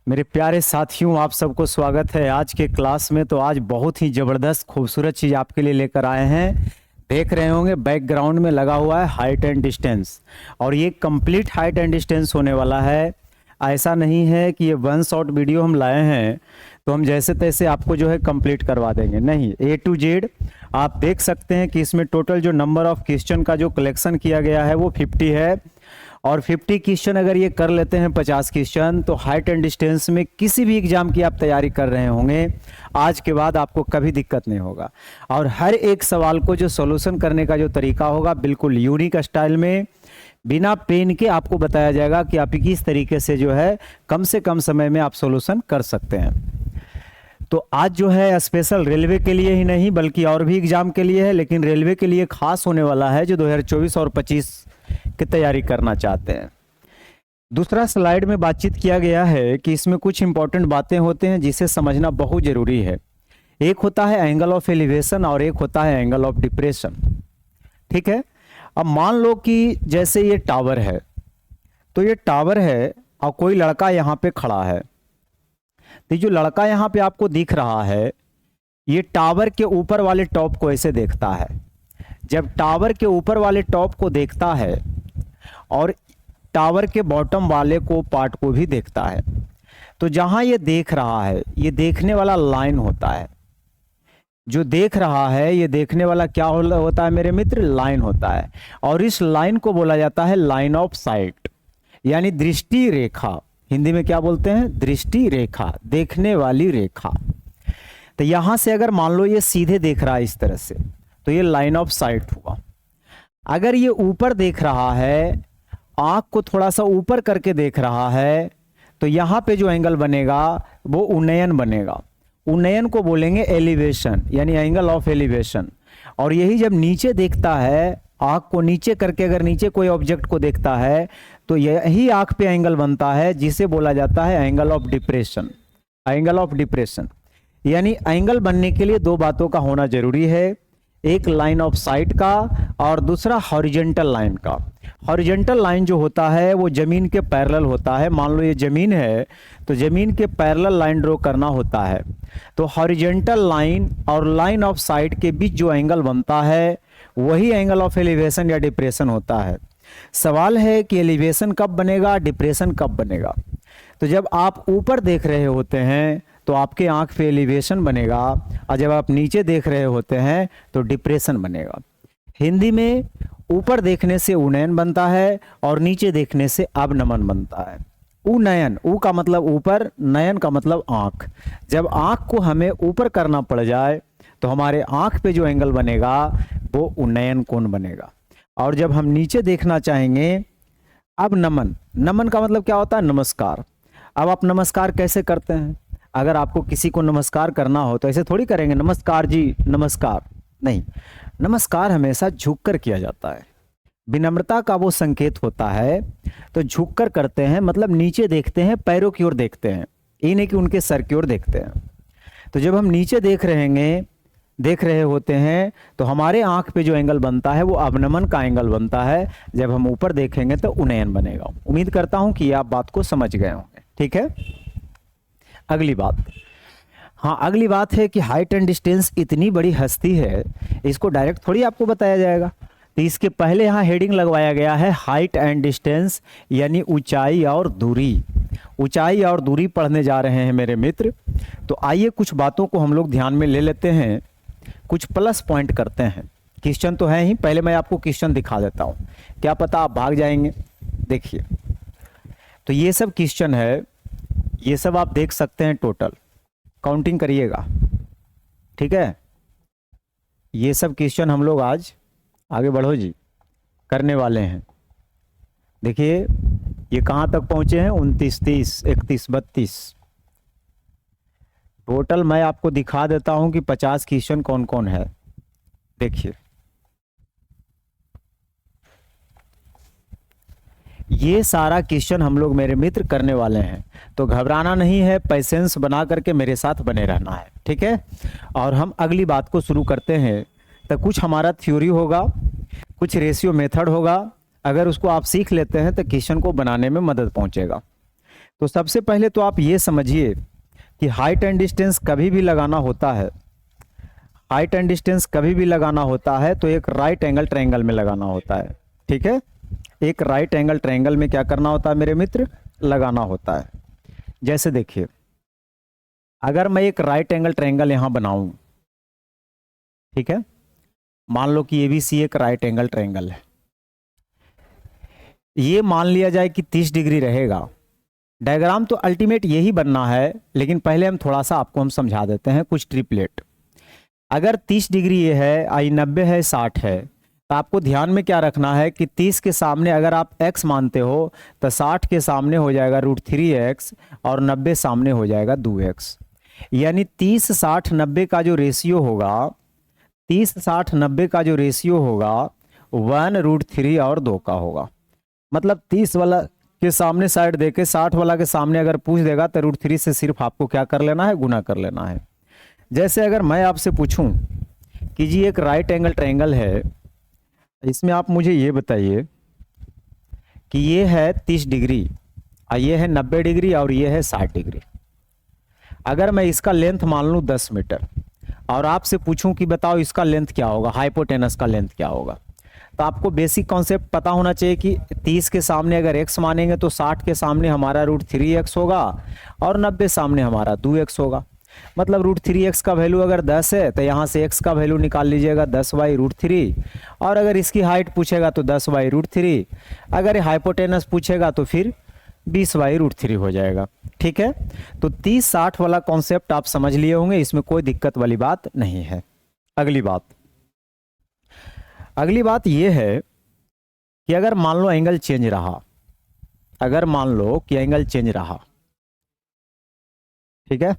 मेरे प्यारे साथियों, आप सबको स्वागत है आज के क्लास में। तो आज बहुत ही ज़बरदस्त खूबसूरत चीज़ आपके लिए लेकर आए हैं। देख रहे होंगे बैकग्राउंड में लगा हुआ है हाइट एंड डिस्टेंस, और ये कंप्लीट हाइट एंड डिस्टेंस होने वाला है। ऐसा नहीं है कि ये वन शॉट वीडियो हम लाए हैं तो हम जैसे तैसे आपको जो है कंप्लीट करवा देंगे, नहीं। ए टू जेड आप देख सकते हैं कि इसमें टोटल जो नंबर ऑफ क्वेश्चन का जो कलेक्शन किया गया है वो 50 है। और 50 क्वेश्चन अगर ये कर लेते हैं 50 क्वेश्चन, तो हाइट एंड डिस्टेंस में किसी भी एग्जाम की आप तैयारी कर रहे होंगे, आज के बाद आपको कभी दिक्कत नहीं होगा। और हर एक सवाल को जो सॉल्यूशन करने का जो तरीका होगा बिल्कुल यूनिक स्टाइल में, बिना पेन के आपको बताया जाएगा कि आप किस तरीके से जो है कम से कम समय में आप सॉल्यूशन कर सकते हैं। तो आज जो है स्पेशल रेलवे के लिए ही नहीं बल्कि और भी एग्जाम के लिए है, लेकिन रेलवे के लिए खास होने वाला है जो 2024 और 25 की तैयारी करना चाहते हैं। दूसरा स्लाइड में बातचीत किया गया है कि इसमें कुछ इंपॉर्टेंट बातें होते हैं जिसे समझना बहुत जरूरी है। एक होता है एंगल ऑफ एलिवेशन और एक होता है एंगल ऑफ डिप्रेशन। ठीक है, अब मान लो कि जैसे ये टावर है, तो ये टावर है और कोई लड़का यहाँ पे खड़ा है। तो जो लड़का यहाँ पे आपको दिख रहा है, ये टावर के ऊपर वाले टॉप को ऐसे देखता है। जब टावर के ऊपर वाले टॉप को देखता है और टावर के बॉटम वाले को पार्ट को भी देखता है, तो जहां ये देख रहा है, ये देखने वाला लाइन होता है। जो देख रहा है ये देखने वाला क्या होता है मेरे मित्र? लाइन होता है। और इस लाइन को बोला जाता है लाइन ऑफ साइट, यानी दृष्टि रेखा। हिंदी में क्या बोलते हैं? दृष्टि रेखा, देखने वाली रेखा। तो यहां से अगर मान लो ये सीधे देख रहा है इस तरह से, तो ये लाइन ऑफ साइट हुआ। अगर ये ऊपर देख रहा है, आंख को थोड़ा सा ऊपर करके देख रहा है, तो यहां पे जो एंगल बनेगा वो उन्नयन बनेगा। उन्नयन को बोलेंगे एलिवेशन, यानी एंगल ऑफ एलिवेशन। और यही जब नीचे देखता है, आंख को नीचे करके अगर नीचे कोई ऑब्जेक्ट को देखता है, तो यही आंख पे एंगल बनता है जिसे बोला जाता है angle of depression. Angle of depression यानी एंगल बनने के लिए दो बातों का होना जरूरी है, एक लाइन ऑफ साइट का और दूसरा हॉरिजॉन्टल लाइन का। हॉरिजॉन्टल लाइन जो होता है वो जमीन के पैरेलल होता है। मान लो ये जमीन है तो जमीन के पैरेलल लाइन ड्रॉ करना होता है। तो हॉरिजॉन्टल लाइन और लाइन ऑफ साइट के बीच जो एंगल बनता है वही एंगल ऑफ एलिवेशन या डिप्रेशन होता है। सवाल है कि एलिवेशन कब बनेगा, डिप्रेशन कब बनेगा? तो जब आप ऊपर देख रहे होते हैं तो आपके आंख पे एलिवेशन बनेगा, और जब आप नीचे देख रहे होते हैं तो डिप्रेशन बनेगा। हिंदी में ऊपर देखने से उन्नयन बनता है और नीचे देखने से अवनमन बनता है। उन्नयन, ऊ का मतलब ऊपर, नयन का मतलब आंख। जब आंख को हमें ऊपर करना पड़ जाए तो हमारे आंख पे जो एंगल बनेगा वो उन्नयन कोण बनेगा। और जब हम नीचे देखना चाहेंगे, अब नमन, नमन का मतलब क्या होता है? नमस्कार। अब आप नमस्कार कैसे करते हैं? अगर आपको किसी को नमस्कार करना हो तो ऐसे थोड़ी करेंगे, नमस्कार जी नमस्कार, नहीं। नमस्कार हमेशा झुककर किया जाता है। विनम्रता का वो संकेत होता है। तो झुककर करते हैं, मतलब नीचे देखते हैं, पैरों की ओर देखते हैं, ये नहीं कि उनके सर की ओर देखते हैं। तो जब हम नीचे देख रहे होते हैं तो हमारे आंख पे जो एंगल बनता है वो अवनमन का एंगल बनता है। जब हम ऊपर देखेंगे तो उन्नयन बनेगा। उम्मीद करता हूं कि आप बात को समझ गए होंगे। ठीक है, अगली बात। हाँ, अगली बात है कि हाइट एंड डिस्टेंस इतनी बड़ी हस्ती है, इसको डायरेक्ट थोड़ी आपको बताया जाएगा। तो इसके पहले यहाँ हेडिंग लगवाया गया है हाइट एंड डिस्टेंस, यानी ऊंचाई और दूरी। ऊंचाई और दूरी पढ़ने जा रहे हैं मेरे मित्र। तो आइए कुछ बातों को हम लोग ध्यान में ले लेते हैं, कुछ प्लस पॉइंट करते हैं। क्वेश्चन तो है ही, पहले मैं आपको क्वेश्चन दिखा देता हूँ, क्या पता आप भाग जाएंगे। देखिए, तो ये सब क्वेश्चन है, ये सब आप देख सकते हैं, टोटल काउंटिंग करिएगा। ठीक है, ये सब क्वेश्चन हम लोग आज, आगे बढ़ो जी, करने वाले हैं। देखिए ये कहाँ तक पहुंचे हैं? 29, 30, 31, 32। टोटल मैं आपको दिखा देता हूं कि 50 क्वेश्चन कौन कौन है। देखिए, ये सारा क्वेश्चन हम लोग मेरे मित्र करने वाले हैं। तो घबराना नहीं है, पेशेंस बना करके मेरे साथ बने रहना है। ठीक है, और हम अगली बात को शुरू करते हैं। तो कुछ हमारा थ्योरी होगा, कुछ रेशियो मेथड होगा। अगर उसको आप सीख लेते हैं तो क्वेश्चन को बनाने में मदद पहुंचेगा। तो सबसे पहले तो आप ये समझिए कि हाइट एंड डिस्टेंस कभी भी लगाना होता है, हाइट एंड डिस्टेंस कभी भी लगाना होता है तो एक राइट एंगल ट्रायंगल में लगाना होता है। ठीक है, एक राइट एंगल ट्रायंगल में क्या करना होता है मेरे मित्र, लगाना होता है। जैसे देखिए, अगर मैं एक राइट एंगल ट्रायंगल यहां बनाऊं, ठीक है, मान लो कि ABC एक राइट एंगल ट्रायंगल है, ये मान लिया जाए कि 30 डिग्री रहेगा। डायग्राम तो अल्टीमेट यही बनना है, लेकिन पहले हम थोड़ा सा आपको हम समझा देते हैं कुछ ट्रिपलेट। अगर 30 डिग्री ये है, आई 90 है, 60 है, तो आपको ध्यान में क्या रखना है कि 30 के सामने अगर आप x मानते हो तो 60 के सामने हो जाएगा √3x और 90 सामने हो जाएगा 2x। यानी 30 60 90 का जो रेशियो होगा, 30 60 90 का जो रेशियो होगा 1√3 और 2 का होगा। मतलब 30 वाला के सामने साइड देके 60 वाला के सामने अगर पूछ देगा तो √3 से सिर्फ आपको क्या कर लेना है, गुना कर लेना है। जैसे अगर मैं आपसे पूछूं कि जी एक राइट एंगल ट्रायंगल है, इसमें आप मुझे ये बताइए कि ये है 30 डिग्री और ये है 90 डिग्री और ये है 60 डिग्री। अगर मैं इसका लेंथ मान लूँ 10 मीटर और आपसे पूछूं कि बताओ इसका लेंथ क्या होगा, हाइपोटेनस का लेंथ क्या होगा, तो आपको बेसिक कॉन्सेप्ट पता होना चाहिए कि 30 के सामने अगर x मानेंगे तो 60 के सामने हमारा √3x होगा और 90 सामने हमारा 2x होगा। मतलब √3x का वैल्यू अगर 10 है तो यहाँ से x का वैल्यू निकाल लीजिएगा 10/√3, और अगर इसकी हाइट पूछेगा तो 10/√3, अगर हाइपोटेनस पूछेगा तो फिर 20/√3 हो जाएगा। ठीक है, तो 30 60 वाला कॉन्सेप्ट आप समझ लिए होंगे, इसमें कोई दिक्कत वाली बात नहीं है। अगली बात यह है कि अगर मान लो एंगल चेंज रहा, अगर मान लो कि एंगल चेंज रहा, ठीक है,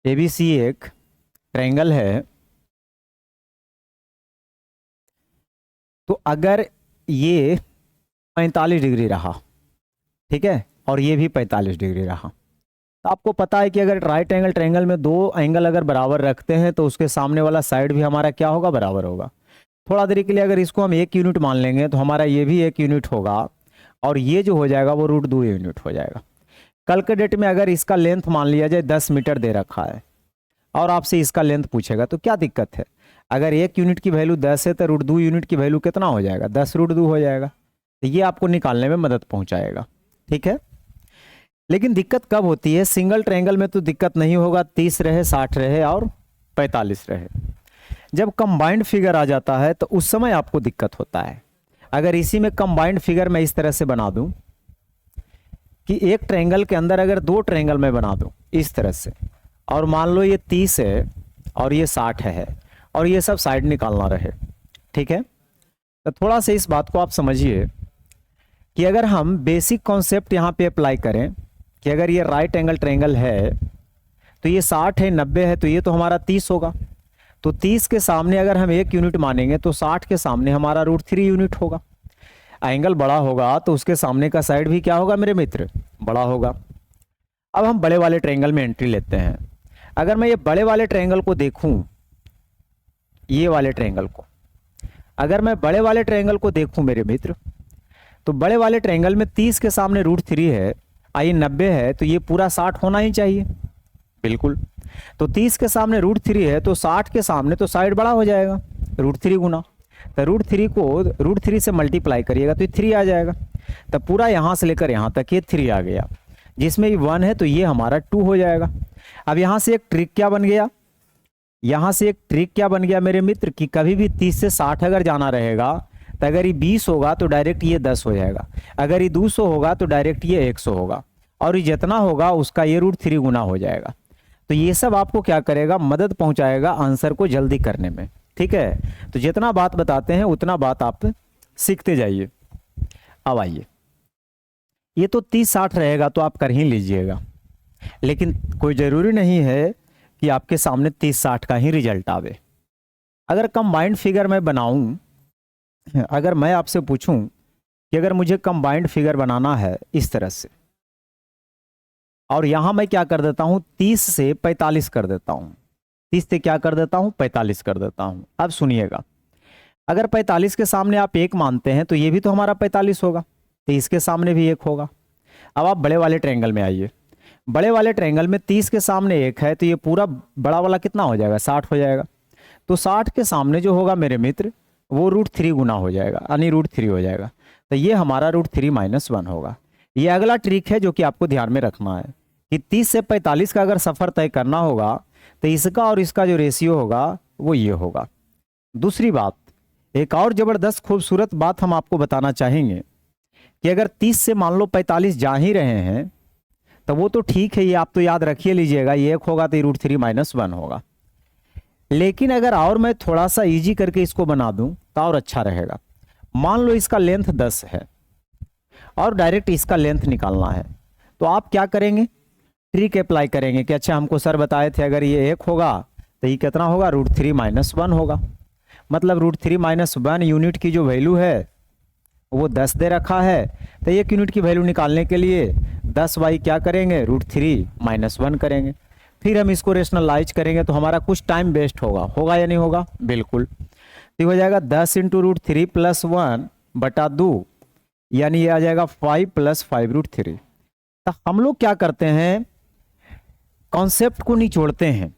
ABC एक ट्रायंगल है, तो अगर ये 45 डिग्री रहा, ठीक है, और ये भी 45 डिग्री रहा, तो आपको पता है कि अगर राइट एंगल ट्रायंगल में दो एंगल अगर बराबर रखते हैं तो उसके सामने वाला साइड भी हमारा क्या होगा, बराबर होगा। थोड़ा देर के लिए अगर इसको हम 1 यूनिट मान लेंगे तो हमारा ये भी 1 यूनिट होगा और ये जो हो जाएगा वो √2 यूनिट हो जाएगा। कल के डेट में अगर इसका लेंथ मान लिया जाए 10 मीटर दे रखा है और आपसे इसका लेंथ पूछेगा तो क्या दिक्कत है, अगर 1 यूनिट की वैल्यू 10 है तो √2 यूनिट की वैल्यू कितना हो जाएगा, 10√2 हो जाएगा। तो ये आपको निकालने में मदद पहुंचाएगा। ठीक है, लेकिन दिक्कत कब होती है, सिंगल ट्रायंगल में तो दिक्कत नहीं होगा, 30 रहे 60 रहे और 45 रहे। जब कंबाइंड फिगर आ जाता है तो उस समय आपको दिक्कत होता है। अगर इसी में कंबाइंड फिगर मैं इस तरह से बना दूं कि एक ट्रायंगल के अंदर अगर 2 ट्रायंगल मैं बना दूं इस तरह से, और मान लो ये 30 है और ये 60 है और ये सब साइड निकालना रहे, ठीक है, तो थोड़ा सा इस बात को आप समझिए कि अगर हम बेसिक कॉन्सेप्ट यहाँ पे अप्लाई करें कि अगर ये राइट एंगल ट्रायंगल है तो ये 60 है 90 है तो ये तो हमारा 30 होगा, तो 30 के सामने अगर हम 1 यूनिट मानेंगे तो 60 के सामने हमारा √3 यूनिट होगा। एंगल बड़ा होगा तो उसके सामने का साइड भी क्या होगा मेरे मित्र, बड़ा होगा। अब हम बड़े वाले ट्रायंगल में एंट्री लेते हैं। अगर मैं ये बड़े वाले ट्रायंगल को देखूं, ये वाले ट्रायंगल को, अगर मैं बड़े वाले ट्रायंगल को देखूं मेरे मित्र, तो बड़े वाले ट्रायंगल में 30 के सामने √3 है, आई 90 है, तो ये पूरा 60 होना ही चाहिए, बिल्कुल। तो 30 के सामने √3 है तो 60 के सामने तो साइड बड़ा हो जाएगा, √3 गुना, तो √3 को √3 से मल्टीप्लाई करिएगा तो ये 3 आ जाएगा। तो पूरा यहाँ से लेकर यहाँ तक ये 3 आ गया, जिसमें ये 1 है तो ये हमारा 2 हो जाएगा। अब यहाँ से एक ट्रिक क्या बन गया, यहाँ से एक ट्रिक क्या बन गया मेरे मित्र कि कभी भी 30 से 60 अगर जाना रहेगा तो अगर ये 20 होगा तो डायरेक्ट ये 10 हो जाएगा, अगर ये 200 होगा तो डायरेक्ट ये 100 होगा, और ये जितना होगा उसका ये √3 गुना हो जाएगा। तो ये सब आपको क्या करेगा, मदद पहुंचाएगा आंसर को जल्दी करने में। ठीक है, तो जितना बात बताते हैं उतना बात आप सीखते जाइए। अब आइए, ये तो 30 60 रहेगा तो आप कर ही लीजिएगा, लेकिन कोई ज़रूरी नहीं है कि आपके सामने 30 60 का ही रिजल्ट आवे। अगर कंबाइंड फिगर मैं बनाऊं, अगर मैं आपसे पूछूं कि अगर मुझे कंबाइंड फिगर बनाना है इस तरह से, और यहां मैं क्या कर देता हूं 30 से 45 कर देता हूं, 30 से क्या कर देता हूं 45 कर देता हूं। अब सुनिएगा, अगर 45 के सामने आप 1 मानते हैं तो ये भी तो हमारा 45 होगा, तो इसके सामने भी 1 होगा। अब आप बड़े वाले ट्रायंगल में आइए। बड़े वाले ट्रायंगल में 30 के सामने 1 है तो ये पूरा बड़ा वाला कितना हो जाएगा, 60 हो जाएगा। तो 60 के सामने जो होगा मेरे मित्र वो √3 गुना हो जाएगा, यानी √3 हो जाएगा। तो ये हमारा √3 - 1 होगा। ये अगला ट्रिक है जो कि आपको ध्यान में रखना है कि 30 से 45 का अगर सफ़र तय करना होगा तो इसका और इसका जो रेशियो होगा वो ये होगा। दूसरी बात, एक और ज़बरदस्त खूबसूरत बात हम आपको बताना चाहेंगे कि अगर 30 से मान लो 45 जा ही रहे हैं तो वो तो ठीक है, ये आप तो याद रखिए लीजिएगा, ये 1 होगा तो √3 - 1 होगा। लेकिन अगर और मैं थोड़ा सा इजी करके इसको बना दूं तो और अच्छा रहेगा। मान लो इसका लेंथ 10 है और डायरेक्ट इसका लेंथ निकालना है, तो आप क्या करेंगे, ट्रिक अप्लाई करेंगे कि अच्छा हमको सर बताए थे अगर ये 1 होगा तो ये कितना होगा, √3 - 1 होगा। मतलब √3 - 1 यूनिट की जो वैल्यू है वो 10 दे रखा है, तो 1 यूनिट की वैल्यू निकालने के लिए 10 बाई क्या करेंगे, √3 - 1 करेंगे। फिर हम इसको रेशनलाइज करेंगे तो हमारा कुछ टाइम वेस्ट होगा या नहीं होगा, बिल्कुल। तो हो जाएगा 10 × √3 + 1 बटा 2, यानी ये आ जाएगा 5 + 5 √3। तो हम लोग क्या करते हैं, कॉन्सेप्ट को निचोड़ते हैं,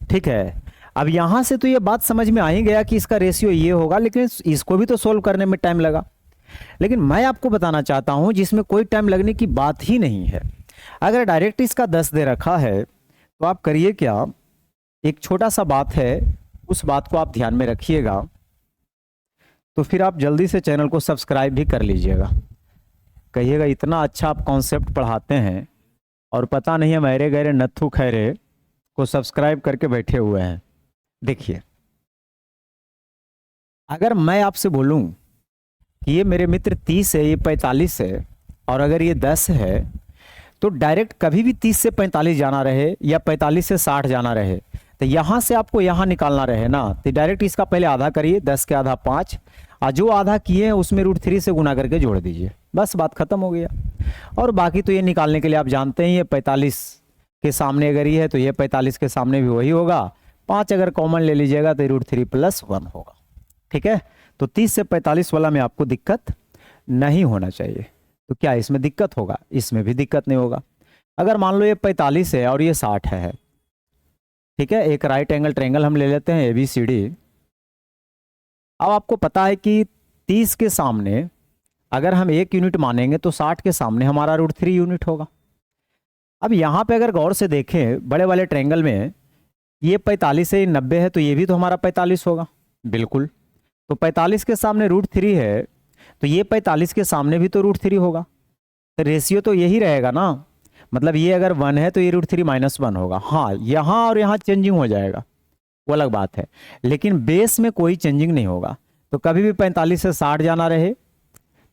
ठीक है। अब यहां से तो ये बात समझ में आ ही गया कि इसका रेशियो ये होगा, लेकिन इसको भी तो सोल्व करने में टाइम लगा। लेकिन मैं आपको बताना चाहता हूं जिसमें कोई टाइम लगने की बात ही नहीं है। अगर डायरेक्ट इसका 10 दे रखा है तो आप करिए क्या, एक छोटा सा बात है, उस बात को आप ध्यान में रखिएगा। तो फिर आप जल्दी से चैनल को सब्सक्राइब भी कर लीजिएगा। कहिएगा इतना अच्छा आप कॉन्सेप्ट पढ़ाते हैं और पता नहीं हम अरे गहरे नत्थु खैरे को सब्सक्राइब करके बैठे हुए हैं। देखिए, अगर मैं आपसे बोलूं कि ये मेरे मित्र 30 है, ये 45 है और अगर ये 10 है, तो डायरेक्ट कभी भी 30 से 45 जाना रहे या 45 से 60 जाना रहे तो यहां से आपको यहां निकालना रहे ना, तो डायरेक्ट इसका पहले आधा करिए, 10 के आधा 5, और जो आधा किए हैं उसमें √3 से गुना करके जोड़ दीजिए, बस बात खत्म हो गया। और बाकी तो ये निकालने के लिए आप जानते हैं, ये 45 के सामने अगर ये है तो ये 45 के सामने भी वही होगा, 5 अगर कॉमन ले लीजिएगा तो √3 + 1 होगा, ठीक है। तो 30 से 45 वाला में आपको दिक्कत नहीं होना चाहिए। तो क्या इसमें दिक्कत होगा, इसमें भी दिक्कत नहीं होगा। अगर मान लो ये 45 है और ये 60 है, ठीक है, एक राइट एंगल ट्रायंगल हम ले लेते हैं ABCD। अब आपको पता है कि 30 के सामने अगर हम 1 यूनिट मानेंगे तो 60 के सामने हमारा √3 यूनिट होगा। अब यहाँ पे अगर गौर से देखें बड़े वाले ट्रायंगल में, ये 45 से 90 है तो ये भी तो हमारा 45 होगा, बिल्कुल। तो 45 के सामने √3 है तो ये 45 के सामने भी तो √3 होगा। तो रेशियो तो यही रहेगा ना, मतलब ये अगर 1 है तो ये √3 - 1 होगा। हाँ, यहाँ और यहाँ चेंजिंग हो जाएगा, वो अलग बात है, लेकिन बेस में कोई चेंजिंग नहीं होगा। तो कभी भी 45 से 60 जाना रहे,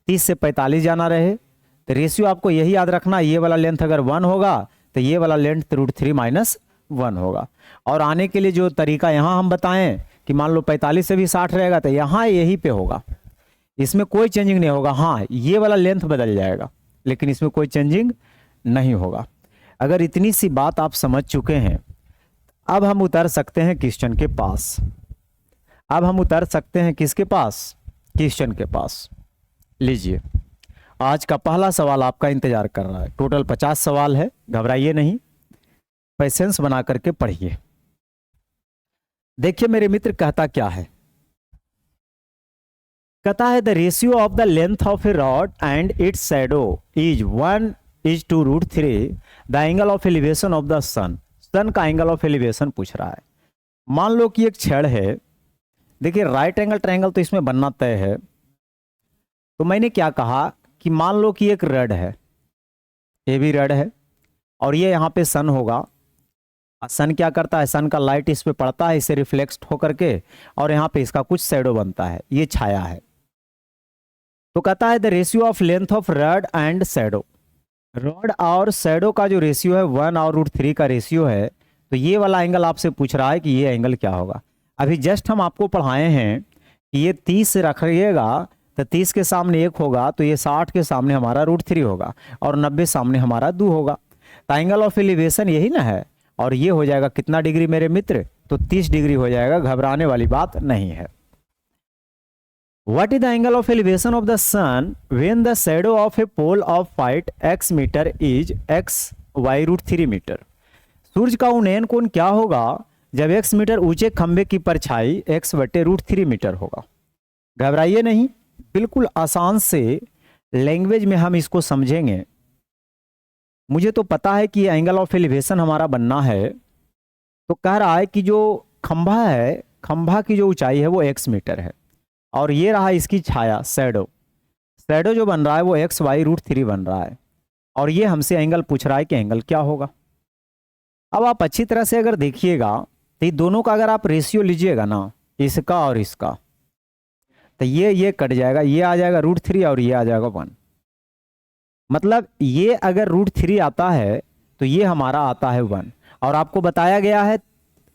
30 से 45 जाना रहे, तो रेशियो आपको यही याद रखना, ये वाला लेंथ अगर 1 होगा तो ये वाला लेंथ √3 - 1 होगा। और आने के लिए जो तरीका यहाँ हम बताएं कि मान लो 45 से भी 60 रहेगा तो यहाँ यही पे होगा, इसमें कोई चेंजिंग नहीं होगा। हाँ, ये वाला लेंथ बदल जाएगा लेकिन इसमें कोई चेंजिंग नहीं होगा। अगर इतनी सी बात आप समझ चुके हैं, अब हम उतर सकते हैं क्वेश्चन के पास। अब हम उतर सकते हैं किसके पास, क्वेश्चन के पास। लीजिए, आज का पहला सवाल आपका इंतजार कर रहा है। टोटल 50 सवाल है, घबराइए नहीं, पेशेंस बना करके पढ़िए। देखिए मेरे मित्र, कहता क्या है, कहता है the ratio of the length of a rod and its shadow is 1:√3 the angle of elevation of the sun. Sun का एंगल ऑफ एलिवेशन पूछ रहा है। मान लो कि एक छड़ है, देखिए राइट एंगल ट्रायंगल तो इसमें बनना तय है। तो मैंने क्या कहा कि मान लो कि एक रड है, ये भी रड है और ये यहाँ पे सन होगा। सन क्या करता है, सन का लाइट इस पे पड़ता है, इसे रिफ्लेक्ट होकर के, और यहाँ पे इसका कुछ शैडो बनता है, ये छाया है। तो कहता है the ratio of length of rod and shadow. Rod और शैडो का जो रेशियो है 1 और √3 का रेशियो है। तो ये वाला एंगल आपसे पूछ रहा है कि ये एंगल क्या होगा। अभी जस्ट हम आपको पढ़ाए हैं कि ये 30 से रखिएगा तो 30 के सामने 1 होगा तो ये 60 के सामने हमारा √3 होगा और 90 सामने हमारा 2 होगा। तो एंगल ऑफ एलिवेशन यही ना है, और ये हो जाएगा कितना डिग्री मेरे मित्र, तो 30 डिग्री हो जाएगा। घबराने वाली बात नहीं है। What is the angle of elevation of the sun when the shadow of a pole of height x meter is x y root 3 metre? सूर्य का उन्नयन कोण क्या होगा जब x मीटर ऊंचे खंबे की परछाई x बटे रूट 3 मीटर होगा? घबराइए नहीं, बिल्कुल आसान से लैंग्वेज में हम इसको समझेंगे। मुझे तो पता है कि एंगल ऑफ एलिवेशन हमारा बनना है, तो कह रहा है कि जो खंभा है, खंभा की जो ऊंचाई है वो x मीटर है, और ये रहा इसकी छाया शैडो। शैडो जो बन रहा है वो एक्स वाई रूट 3 बन रहा है, और ये हमसे एंगल पूछ रहा है कि एंगल क्या होगा। अब आप अच्छी तरह से अगर देखिएगा तो ये दोनों का अगर आप रेशियो लीजिएगा ना, इसका और इसका, तो ये कट जाएगा, ये आ जाएगा रूट 3 और ये आ जाएगा 1। मतलब ये अगर रूट 3 आता है तो ये हमारा आता है 1, और आपको बताया गया है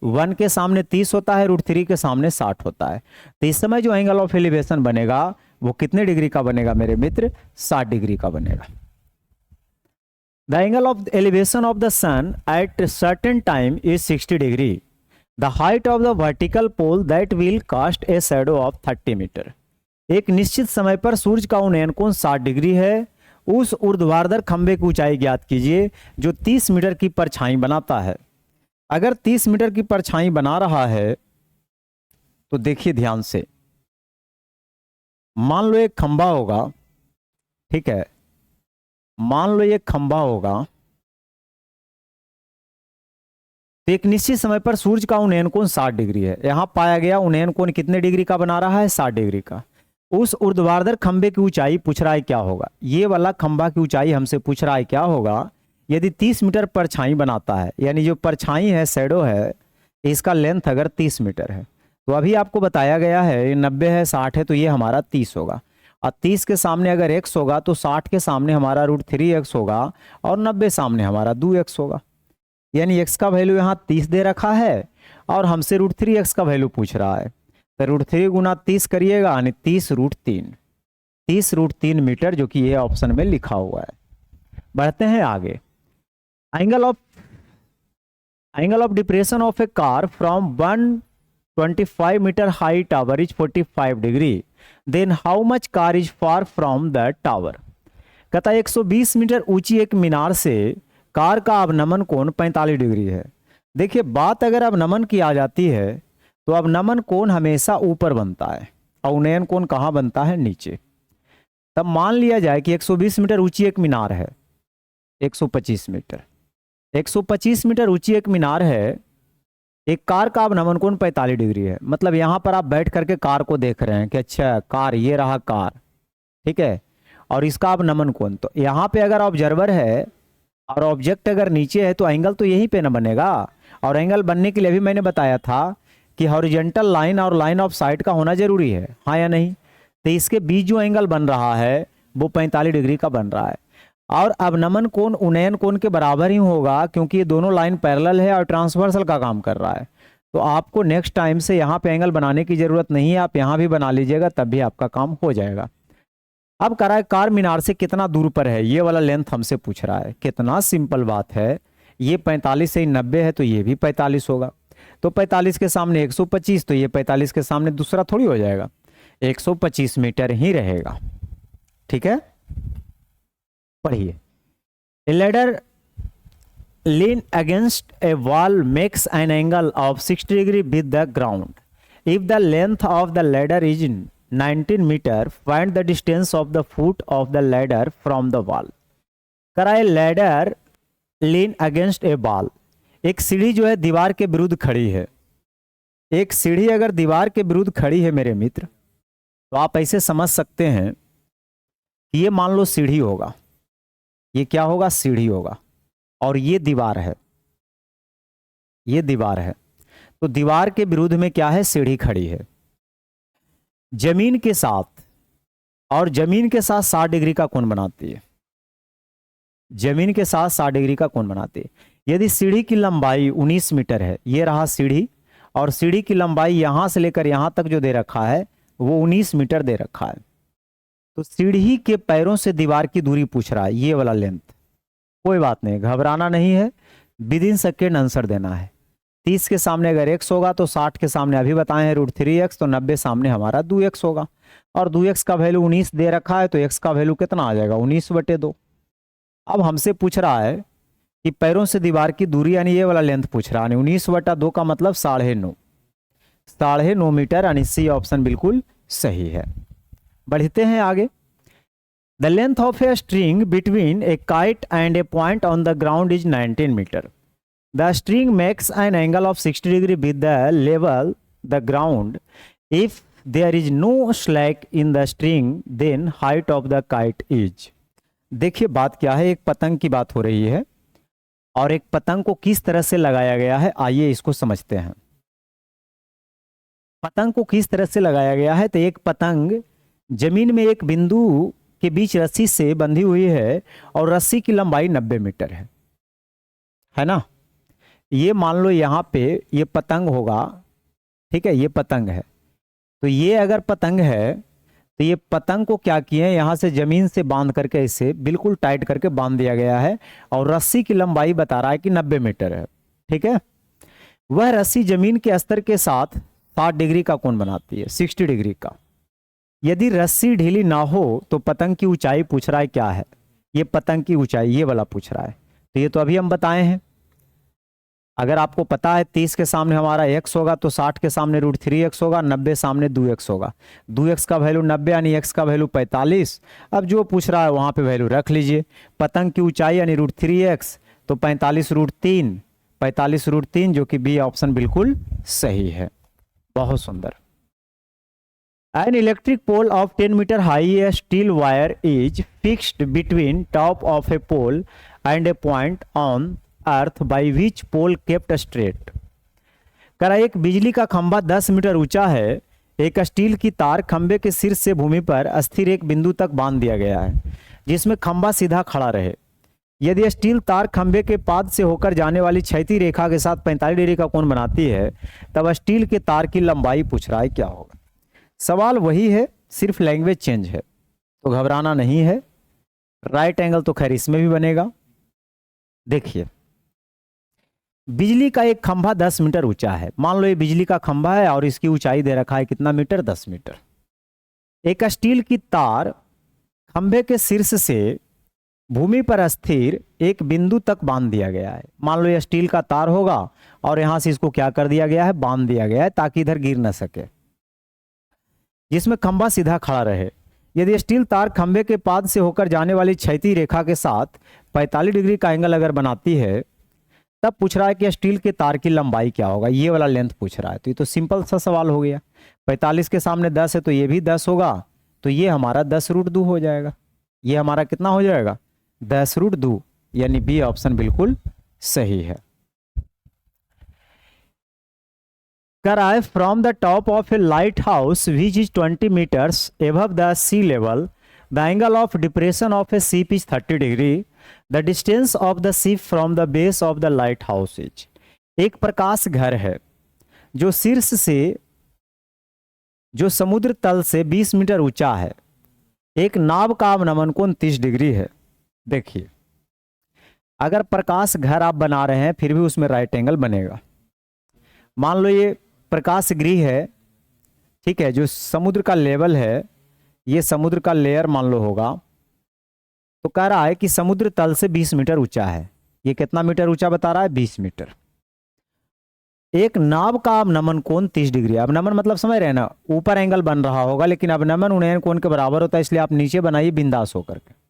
1 के सामने 30 होता है, रूट 3 के सामने 60 होता है। तो इस समय जो एंगल ऑफ एलिवेशन बनेगा वो कितने डिग्री का बनेगा मेरे मित्र? 60 डिग्री का बनेगा। The angle of elevation of the sun at certain time is 60 degree. The height of the vertical pole that will cast a shadow of 30 metre. एक निश्चित समय पर सूर्य का उन्नयन कोण 60 डिग्री है। उस ऊर्ध्वाधर खंबे की ऊंचाई ज्ञात कीजिए जो 30 मीटर की परछाई बनाता है। अगर 30 मीटर की परछाई बना रहा है तो देखिए ध्यान से, मान लो एक खंबा होगा, ठीक है, मान लो एक खंबा होगा, तो एक निश्चित समय पर सूर्य का उन्नयन कोण 60 डिग्री है। यहां पाया गया उन्नयन कोण कितने डिग्री का बना रहा है? 60 डिग्री का। उस ऊर्ध्वाधर खंबे की ऊंचाई पूछ रहा है क्या होगा? ये वाला खंबा की ऊंचाई हमसे पूछ रहा है क्या होगा यदि 30 मीटर परछाई बनाता है, यानी जो परछाई है, शैडो है, इसका लेंथ अगर 30 मीटर है। तो अभी आपको बताया गया है ये 90 है, 60 है, तो ये हमारा 30 होगा, और 30 के सामने अगर x होगा तो 60 के सामने हमारा रूट 3x होगा, और 90 सामने हमारा 2x होगा। यानी x का वैल्यू यहाँ 30 दे रखा है और हमसे रूट 3x का वैल्यू पूछ रहा है। तो रूट 3 गुना 30 करिएगा, यानी 30 रूट 3, 30 रूट 3 मीटर, जो कि ये ऑप्शन में लिखा हुआ है। बढ़ते हैं आगे। Angle of depression of a car from 125 metre high tower is 45 degree, then how much car is far from the tower. कहता है 120 मीटर ऊंची एक मीनार से कार का अवनमन कोण 45 डिग्री है। देखिए, बात अगर अवनमन की आ जाती है तो अवनमन कोण हमेशा ऊपर बनता है और उन्नयन कोण कहाँ बनता है? नीचे। तब मान लिया जाए कि 120 मीटर ऊंची एक मीनार है, 125 मीटर, 125 मीटर ऊंची एक मीनार है, एक कार का अवनमन कोण 45 डिग्री है। मतलब यहां पर आप बैठ करके कार को देख रहे हैं कि अच्छा कार, ये रहा कार, ठीक है, और इसका अवनमन कोण, तो यहां पे अगर ऑब्जर्वर है और ऑब्जेक्ट अगर नीचे है तो एंगल तो यहीं पे ना बनेगा। और एंगल बनने के लिए भी मैंने बताया था कि हॉरिजॉन्टल लाइन और लाइन ऑफ साइट का होना जरूरी है, हाँ या नहीं? तो इसके बीच जो एंगल बन रहा है वो 45 डिग्री का बन रहा है, और अवनमन कोण उन्नयन कोण के बराबर ही होगा क्योंकि ये दोनों लाइन पैरेलल है और ट्रांसवर्सल का काम कर रहा है। तो आपको नेक्स्ट टाइम से यहाँ पे एंगल बनाने की जरूरत नहीं है, आप यहाँ भी बना लीजिएगा, तब भी आपका काम हो जाएगा। अब कह रहा है कार मीनार से कितना दूर पर है, ये वाला लेंथ हमसे पूछ रहा है। कितना सिंपल बात है, ये 45 से 90 है तो ये भी 45 होगा, तो 45 के सामने 125, तो ये 45 के सामने दूसरा थोड़ी हो जाएगा, 125 मीटर ही रहेगा। ठीक है, पढ़िए। ए ladder lean against a wall makes an angle of 60 degree with the ground. If the length of the ladder is 19 meter, find the distance of the foot of the ladder from the wall. कराए ladder lean against a wall, एक सीढ़ी जो है दीवार के विरुद्ध खड़ी है। एक सीढ़ी अगर दीवार के विरुद्ध खड़ी है मेरे मित्र, तो आप ऐसे समझ सकते हैं कि ये मान लो सीढ़ी होगा, ये क्या होगा? सीढ़ी होगा, और ये दीवार है, ये दीवार है। तो दीवार के विरुद्ध में क्या है? सीढ़ी खड़ी है। जमीन के साथ, और जमीन के साथ 60 डिग्री का कोण बनाती है, जमीन के साथ 60 डिग्री का कोण बनाती है। यदि सीढ़ी की लंबाई 19 मीटर है, ये रहा सीढ़ी, और सीढ़ी की लंबाई यहां से लेकर यहां तक जो दे रखा है वो 19 मीटर दे रखा है, तो सीढ़ी के पैरों से दीवार की दूरी पूछ रहा है, ये वाला लेंथ। कोई बात नहीं, घबराना नहीं है, विद इन सेकेंड आंसर देना है। 30 के सामने अगर x होगा तो 60 के सामने अभी बताए हैं √3x, तो 90 सामने हमारा 2x होगा। और 2x का वैल्यू 19 दे रखा है, तो x का वैल्यू कितना आ जाएगा 19/2। अब हमसे पूछ रहा है कि पैरों से दीवार की दूरी, यानी ये वाला लेंथ पूछ रहा है। 19/2 का मतलब 9.5 मीटर, यानी सी ऑप्शन बिल्कुल सही है। बढ़ते हैं आगे। The length of a string between a kite and a point on the ground is 19 metre. The string makes an angle of 60 degree with the level the ground. If there is no slack in the string then height of the kite is. देखिए बात क्या है, एक पतंग की बात हो रही है और एक पतंग को किस तरह से लगाया गया है, आइए इसको समझते हैं। पतंग को किस तरह से लगाया गया है, तो एक पतंग जमीन में एक बिंदु के बीच रस्सी से बंधी हुई है और रस्सी की लंबाई 90 मीटर है ना। ये मान लो यहाँ पे ये पतंग होगा, ठीक है, ये पतंग है। तो ये अगर पतंग है तो ये पतंग को क्या किए, यहाँ से जमीन से बांध करके इसे बिल्कुल टाइट करके बांध दिया गया है और रस्सी की लंबाई बता रहा है कि 90 मीटर है, ठीक है। वह रस्सी जमीन के स्तर के साथ 60 डिग्री का कोण बनाती है, 60 डिग्री का। यदि रस्सी ढीली ना हो तो पतंग की ऊंचाई पूछ रहा है, क्या है ये पतंग की ऊंचाई, ये वाला पूछ रहा है। तो ये तो अभी हम बताए हैं। अगर आपको पता है 30 के सामने हमारा x होगा तो 60 के सामने √3x होगा, 90 सामने 2x होगा। 2x का वैल्यू 90 यानी x का वैल्यू 45। अब जो पूछ रहा है वहां पे वैल्यू रख लीजिए। पतंग की ऊंचाई यानी √3x, तो 45√3, 45√3, जो कि बी ऑप्शन बिल्कुल सही है। बहुत सुंदर। An electric pole of 10 meter high, a steel wire is fixed between top of a pole and a point on earth by which pole kept straight। करा एक बिजली का खंभा 10 मीटर ऊंचा है। एक स्टील की तार खंभे के शीर्ष से भूमि पर अस्थिर एक बिंदु तक बांध दिया गया है जिसमें खंभा सीधा खड़ा रहे। यदि स्टील तार खंभे के पाद से होकर जाने वाली क्षैतिज रेखा के साथ 45 डिग्री का कोण बनाती है, तब स्टील के तार की लंबाई पूछ रहा है, क्या होगा। सवाल वही है, सिर्फ लैंग्वेज चेंज है, तो घबराना नहीं है। राइट एंगल तो खैर इसमें भी बनेगा। देखिए बिजली का एक खंभा 10 मीटर ऊंचा है। मान लो ये बिजली का खंभा है और इसकी ऊंचाई दे रखा है कितना मीटर, 10 मीटर। एक स्टील की तार खंभे के शीर्ष से भूमि पर स्थिर एक बिंदु तक बांध दिया गया है। मान लो ये स्टील का तार होगा और यहां से इसको क्या कर दिया गया है, बांध दिया गया है ताकि इधर गिर ना सके, जिसमें खंभा सीधा खड़ा रहे। यदि स्टील तार खंभे के पाद से होकर जाने वाली क्षैतिज रेखा के साथ 45 डिग्री का एंगल अगर बनाती है, तब पूछ रहा है कि स्टील के तार की लंबाई क्या होगा, ये वाला लेंथ पूछ रहा है। तो ये तो सिंपल सा सवाल हो गया। 45 के सामने 10 है तो ये भी 10 होगा, तो ये हमारा 10√2 हो जाएगा। ये हमारा कितना हो जाएगा, 10√2, यानी बी ऑप्शन बिल्कुल सही है। कराए from the top of a lighthouse which is 20 metres above the sea level, the angle of depression of a ship is 30 degree. The distance of the ship from the base of the lighthouse is. एक प्रकाश घर है जो शीर्ष से, जो समुद्र तल से 20 मीटर ऊंचा है। एक नाव का अवनमन कोण 30 डिग्री है। देखिए अगर प्रकाश घर आप बना रहे हैं फिर भी उसमें राइट एंगल बनेगा। मान लो ये प्रकाश गृह है, ठीक है, जो समुद्र का लेवल है, ये समुद्र का लेयर मान लो होगा, तो कह रहा है कि समुद्र तल से 20 मीटर ऊंचा है। ये कितना मीटर ऊंचा बता रहा है, 20 मीटर। एक नाव का अवनमन कोण 30 डिग्री। अवनमन मतलब समझ रहे हैं ना, ऊपर एंगल बन रहा होगा, लेकिन अवनमन उन्नयन कोण के बराबर होता है, इसलिए आप नीचे बनाइए बिंदास होकर के।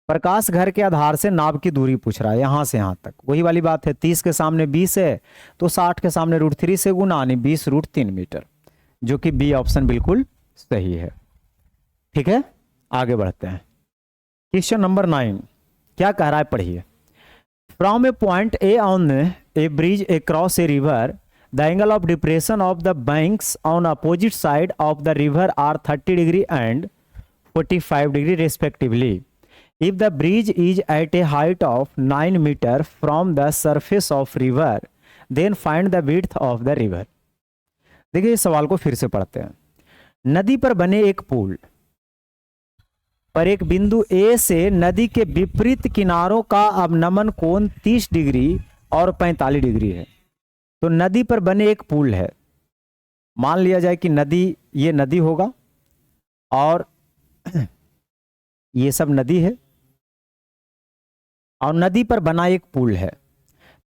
प्रकाश घर के आधार से नाव की दूरी पूछ रहा है, यहां से यहां तक। वही वाली बात है, 30 के सामने 20 है तो 60 के सामने √3 से गुना, यानी 20√3 मीटर, जो कि बी ऑप्शन बिल्कुल सही है। ठीक है, आगे बढ़ते हैं। क्वेश्चन नंबर 9 क्या कह रहा है, पढ़िए। From a point A on a bridge across a river, the angle of depression of the banks on opposite side of the river are 30 degree and 45 degree respectively. If the bridge is at a height of 9 meter from the surface of river, then find the width of the river। देखिए इस सवाल को फिर से पढ़ते हैं। नदी पर बने एक पुल पर एक बिंदु A से नदी के विपरीत किनारों का अवनमन कोण 30 डिग्री और 45 डिग्री है। तो नदी पर बने एक पुल है, मान लिया जाए कि नदी, ये नदी होगा और ये सब नदी है, और नदी पर बना एक पुल है।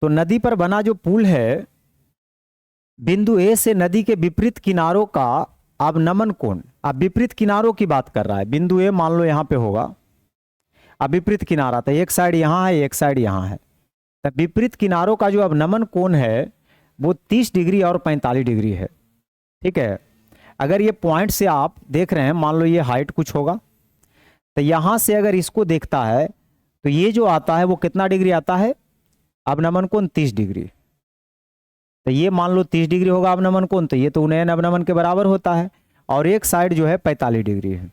तो नदी पर बना जो पुल है, बिंदु ए से नदी के विपरीत किनारों का अवनमन कोण, अब विपरीत किनारों की बात कर रहा है। बिंदु ए मान लो यहां पे होगा, अब विपरीत किनारा था, एक साइड यहां है एक साइड यहां है, तो विपरीत किनारों का जो अवनमन कोण है वो 30 डिग्री और 45 डिग्री है। ठीक है, अगर ये पॉइंट से आप देख रहे हैं, मान लो ये हाइट कुछ होगा, तो यहां से अगर इसको देखता है तो ये जो आता है वो कितना डिग्री आता है, अवनमन कोण 30 डिग्री। तो ये मान लो 30 डिग्री होगा अवनमन कोण, तो ये तो उन्नयन अवनमन के बराबर होता है, और एक साइड जो है 45 डिग्री है।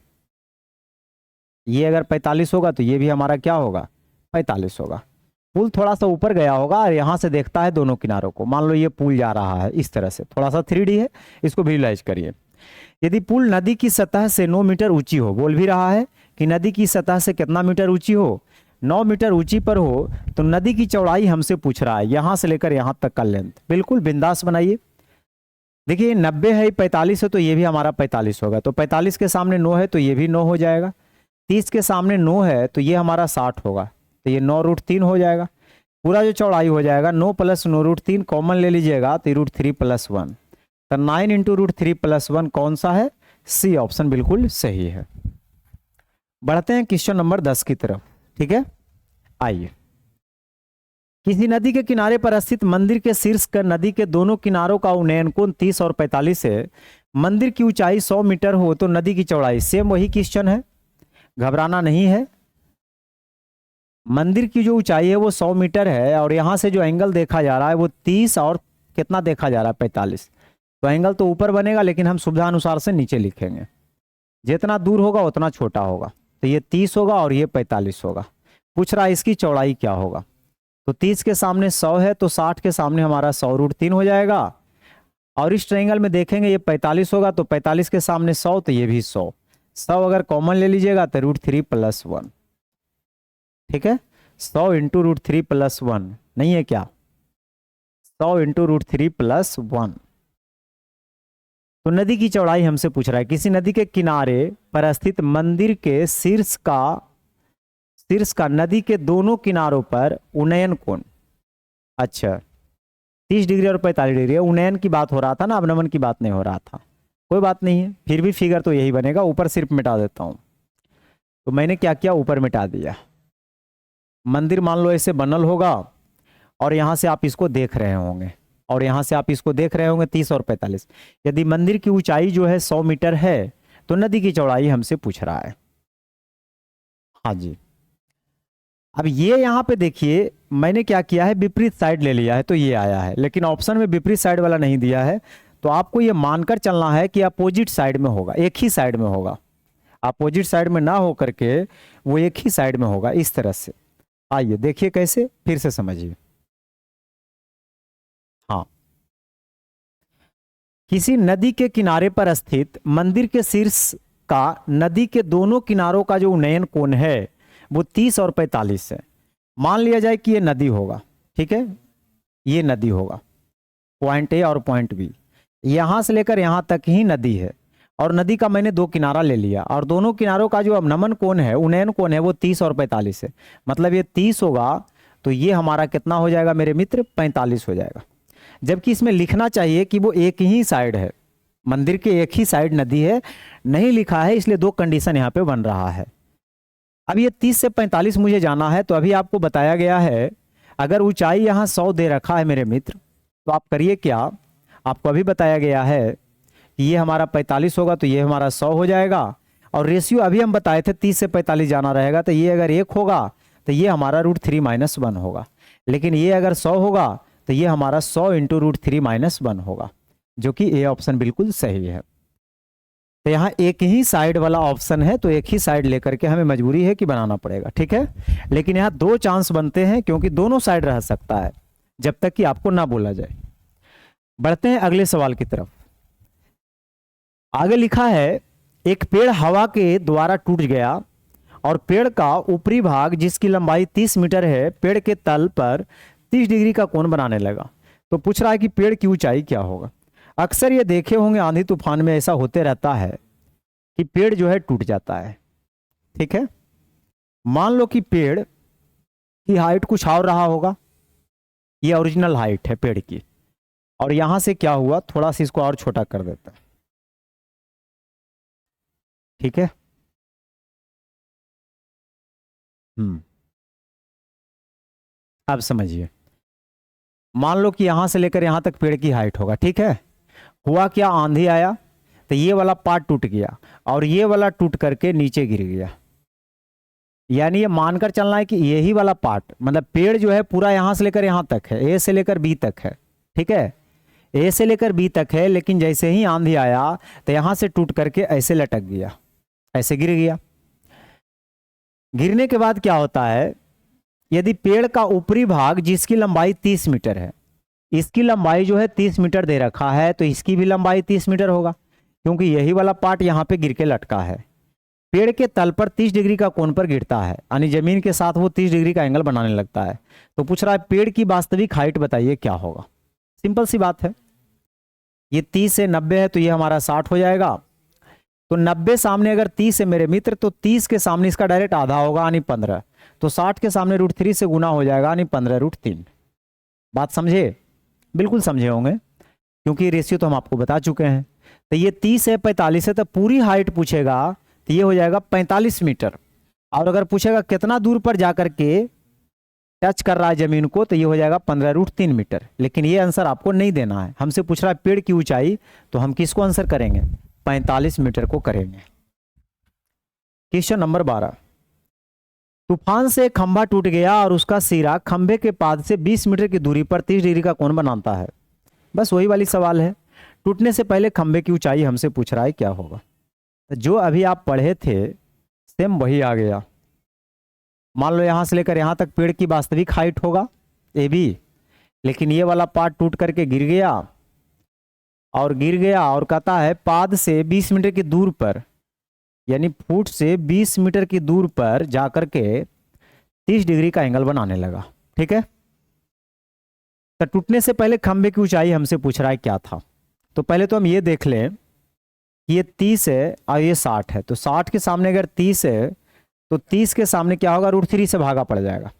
ये अगर 45 होगा तो ये भी हमारा क्या होगा, 45 होगा। पुल थोड़ा सा ऊपर गया होगा और यहां से देखता है दोनों किनारों को, मान लो ये पुल जा रहा है इस तरह से, थोड़ा सा 3D है, इसको विजुलाइज करिए। यदि पुल नदी की सतह से 9 मीटर ऊंची हो, बोल भी रहा है कि नदी की सतह से कितना मीटर ऊंची हो, 9 मीटर ऊंची पर हो, तो नदी की चौड़ाई हमसे पूछ रहा है, यहां से लेकर यहां तक का लेंथ। बिल्कुल बिंदास बनाइए। देखिए 90 है, 45 है, तो ये भी हमारा 45 होगा, तो 45 के सामने 9 है तो ये भी 9 हो जाएगा। 30 के सामने 9 है तो ये हमारा 60 होगा, तो ये 9√3 हो जाएगा। पूरा जो चौड़ाई हो जाएगा 9 + 9√3 कॉमन ले लीजिएगा तो √3 + 1, तो 9 × √3 + 1 कौन सा है, सी ऑप्शन बिल्कुल सही है। बढ़ते हैं क्वेश्चन नंबर 10 की तरफ। ठीक है, आइए। किसी नदी के किनारे पर स्थित मंदिर के शीर्ष कर नदी के दोनों किनारों का उन्नयन कोण 30 और 45 है। मंदिर की ऊंचाई 100 मीटर हो तो नदी की चौड़ाई, सेम वही क्वेश्चन है, घबराना नहीं है। मंदिर की जो ऊंचाई है वो 100 मीटर है, और यहां से जो एंगल देखा जा रहा है वो 30 और कितना देखा जा रहा है, 45। तो एंगल तो ऊपर बनेगा, लेकिन हम सुविधा अनुसार से नीचे लिखेंगे, जितना दूर होगा उतना छोटा होगा। तो ये 30 होगा और ये 45 होगा। पूछ रहा है इसकी चौड़ाई क्या होगा, तो 30 के सामने 100 है तो 60 के सामने हमारा 100√3 हो जाएगा, और इस ट्रायंगल में देखेंगे ये 45 होगा, तो 45 के सामने 100 तो ये भी 100। 100 अगर कॉमन ले लीजिएगा तो √3 + 1। ठीक है, 100 × √3 + 1 नहीं है क्या, 100 × √3 + 1। तो नदी की चौड़ाई हमसे पूछ रहा है, किसी नदी के किनारे पर स्थित मंदिर के शीर्ष का नदी के दोनों किनारों पर उन्नयन कोण, अच्छा 30 डिग्री और 45 डिग्री, उन्नयन की बात हो रहा था ना, अवनमन की बात नहीं हो रहा था। कोई बात नहीं है, फिर भी फिगर तो यही बनेगा। ऊपर सिर्फ मिटा देता हूं, तो मैंने क्या किया, ऊपर मिटा दिया। मंदिर मान लो ऐसे बनल होगा, और यहां से आप इसको देख रहे होंगे, और यहां से आप इसको देख रहे होंगे 30 और 45। यदि मंदिर की ऊंचाई जो है 100 मीटर है तो नदी की चौड़ाई हमसे पूछ रहा है। हाँ जी, अब ये यहां पे देखिए मैंने क्या किया है, विपरीत साइड ले लिया है तो ये आया है, लेकिन ऑप्शन में विपरीत साइड वाला नहीं दिया है, तो आपको ये मानकर चलना है कि अपोजिट साइड में होगा, एक ही साइड में होगा, अपोजिट साइड में ना हो करके वो एक ही साइड में होगा, इस तरह से। आइए देखिए कैसे, फिर से समझिए। हाँ, किसी नदी के किनारे पर स्थित मंदिर के शीर्ष का नदी के दोनों किनारों का जो उन्नयन कोण है वो 30 और 45 है। मान लिया जाए कि ये नदी होगा, ठीक है, ये नदी होगा, पॉइंट ए और पॉइंट बी, यहां से लेकर यहां तक ही नदी है, और नदी का मैंने 2 किनारा ले लिया, और दोनों किनारों का जो अवनमन कोण है, उन्नयन कोण है, वो 30 और 45 है। मतलब ये 30 होगा तो ये हमारा कितना हो जाएगा मेरे मित्र, 45 हो जाएगा। जबकि इसमें लिखना चाहिए कि वो एक ही साइड है, मंदिर के एक ही साइड नदी है, नहीं लिखा है, इसलिए 2 कंडीशन यहाँ पे बन रहा है। अब ये 30 से 45 मुझे जाना है, तो अभी आपको बताया गया है, अगर ऊंचाई यहाँ 100 दे रखा है मेरे मित्र, तो आप करिए क्या, आपको अभी बताया गया है कि ये हमारा 45 होगा तो ये हमारा 100 हो जाएगा, और रेशियो अभी हम बताए थे 30 से 45 जाना रहेगा, तो ये अगर 1 होगा तो ये हमारा √3 - 1 होगा, लेकिन ये अगर 100 होगा तो ये हमारा 100 × √3 - 1 होगा, जो कि ए ऑप्शन बिल्कुल सही है। तो यहाँ एक ही साइड वाला ऑप्शन है, तो एक ही साइड लेकर के हमें मजबूरी है कि बनाना पड़ेगा, ठीक है। लेकिन यहाँ 2 चांस बनते हैं, क्योंकि दोनों साइड रह सकता है जब तक कि आपको ना बोला जाए। बढ़ते हैं अगले सवाल की तरफ। आगे लिखा है, एक पेड़ हवा के द्वारा टूट गया और पेड़ का ऊपरी भाग जिसकी लंबाई 30 मीटर है, पेड़ के तल पर 30 डिग्री का कोण बनाने लगा। तो पूछ रहा है कि पेड़ की ऊंचाई क्या होगा। अक्सर ये देखे होंगे आंधी तूफान में ऐसा होते रहता है कि पेड़ जो है टूट जाता है। ठीक है, मान लो कि पेड़ की हाइट कुछ और रहा होगा, ये ओरिजिनल हाइट है पेड़ की, और यहां से क्या हुआ, थोड़ा सा इसको और छोटा कर देता है। ठीक है, अब समझिए, मान लो कि यहां से लेकर यहां तक पेड़ की हाइट होगा। ठीक है, हुआ क्या, आंधी आया तो ये वाला पार्ट टूट गया और ये वाला टूट करके नीचे गिर गया। यानी ये मानकर चलना है कि यही वाला पार्ट, मतलब पेड़ जो है पूरा यहां से लेकर यहां तक है, ए से लेकर बी तक है। ठीक है, ए से लेकर बी तक है, लेकिन जैसे ही आंधी आया तो यहां से टूट करके ऐसे लटक गया, ऐसे गिर गया। गिरने के बाद क्या होता है, यदि पेड़ का ऊपरी भाग जिसकी लंबाई 30 मीटर है, इसकी लंबाई जो है 30 मीटर दे रखा है, तो इसकी भी लंबाई 30 मीटर होगा, क्योंकि यही वाला पार्ट यहां पे गिर के लटका है। पेड़ के तल पर 30 डिग्री का कोण पर गिरता है, यानी जमीन के साथ वो 30 डिग्री का एंगल बनाने लगता है। तो पूछ रहा है पेड़ की वास्तविक हाइट बताइए क्या होगा। सिंपल सी बात है, ये 30 से 90 है तो ये हमारा 60 हो जाएगा। तो 90 सामने अगर 30 है मेरे मित्र, तो 30 के सामने इसका डायरेक्ट आधा होगा, यानी 15। तो 60 के सामने √3 से गुना हो जाएगा, यानी 15√3। बात समझे? बिल्कुल समझे होंगे, क्योंकि रेशियो तो हम आपको बता चुके हैं। तो ये 30 है, 45 है, तो पूरी हाइट पूछेगा तो ये हो जाएगा 45 मीटर। और अगर पूछेगा कितना दूर पर जाकर के टच कर रहा है जमीन को, तो ये हो जाएगा 15√3 मीटर। लेकिन ये आंसर आपको नहीं देना है, हमसे पूछ रहा है पेड़ की ऊंचाई, तो हम किसको आंसर करेंगे, 45 मीटर को करेंगे। क्वेश्चन नंबर 12, तूफान से खंभा टूट गया और उसका सिरा खंभे के पाद से 20 मीटर की दूरी पर 30 डिग्री का कोण बनाता है। बस वही वाली सवाल है, टूटने से पहले खंभे की ऊंचाई हमसे पूछ रहा है क्या होगा। जो अभी आप पढ़े थे सेम वही आ गया। मान लो यहां से लेकर यहां तक पेड़ की वास्तविक हाइट होगा ए बी, लेकिन ये वाला पार्ट टूट करके गिर गया और कहता है पाद से 20 मीटर की दूर पर, यानी फुट से 20 मीटर की दूर पर जाकर के 30 डिग्री का एंगल बनाने लगा। ठीक है, तो टूटने से पहले खंभे की ऊंचाई हमसे पूछ रहा है क्या था। तो पहले तो हम ये देख लें कि ये 30 है और ये 60 है, तो 60 के सामने अगर 30 है तो 30 के सामने क्या होगा, √3 से भागा पड़ जाएगा।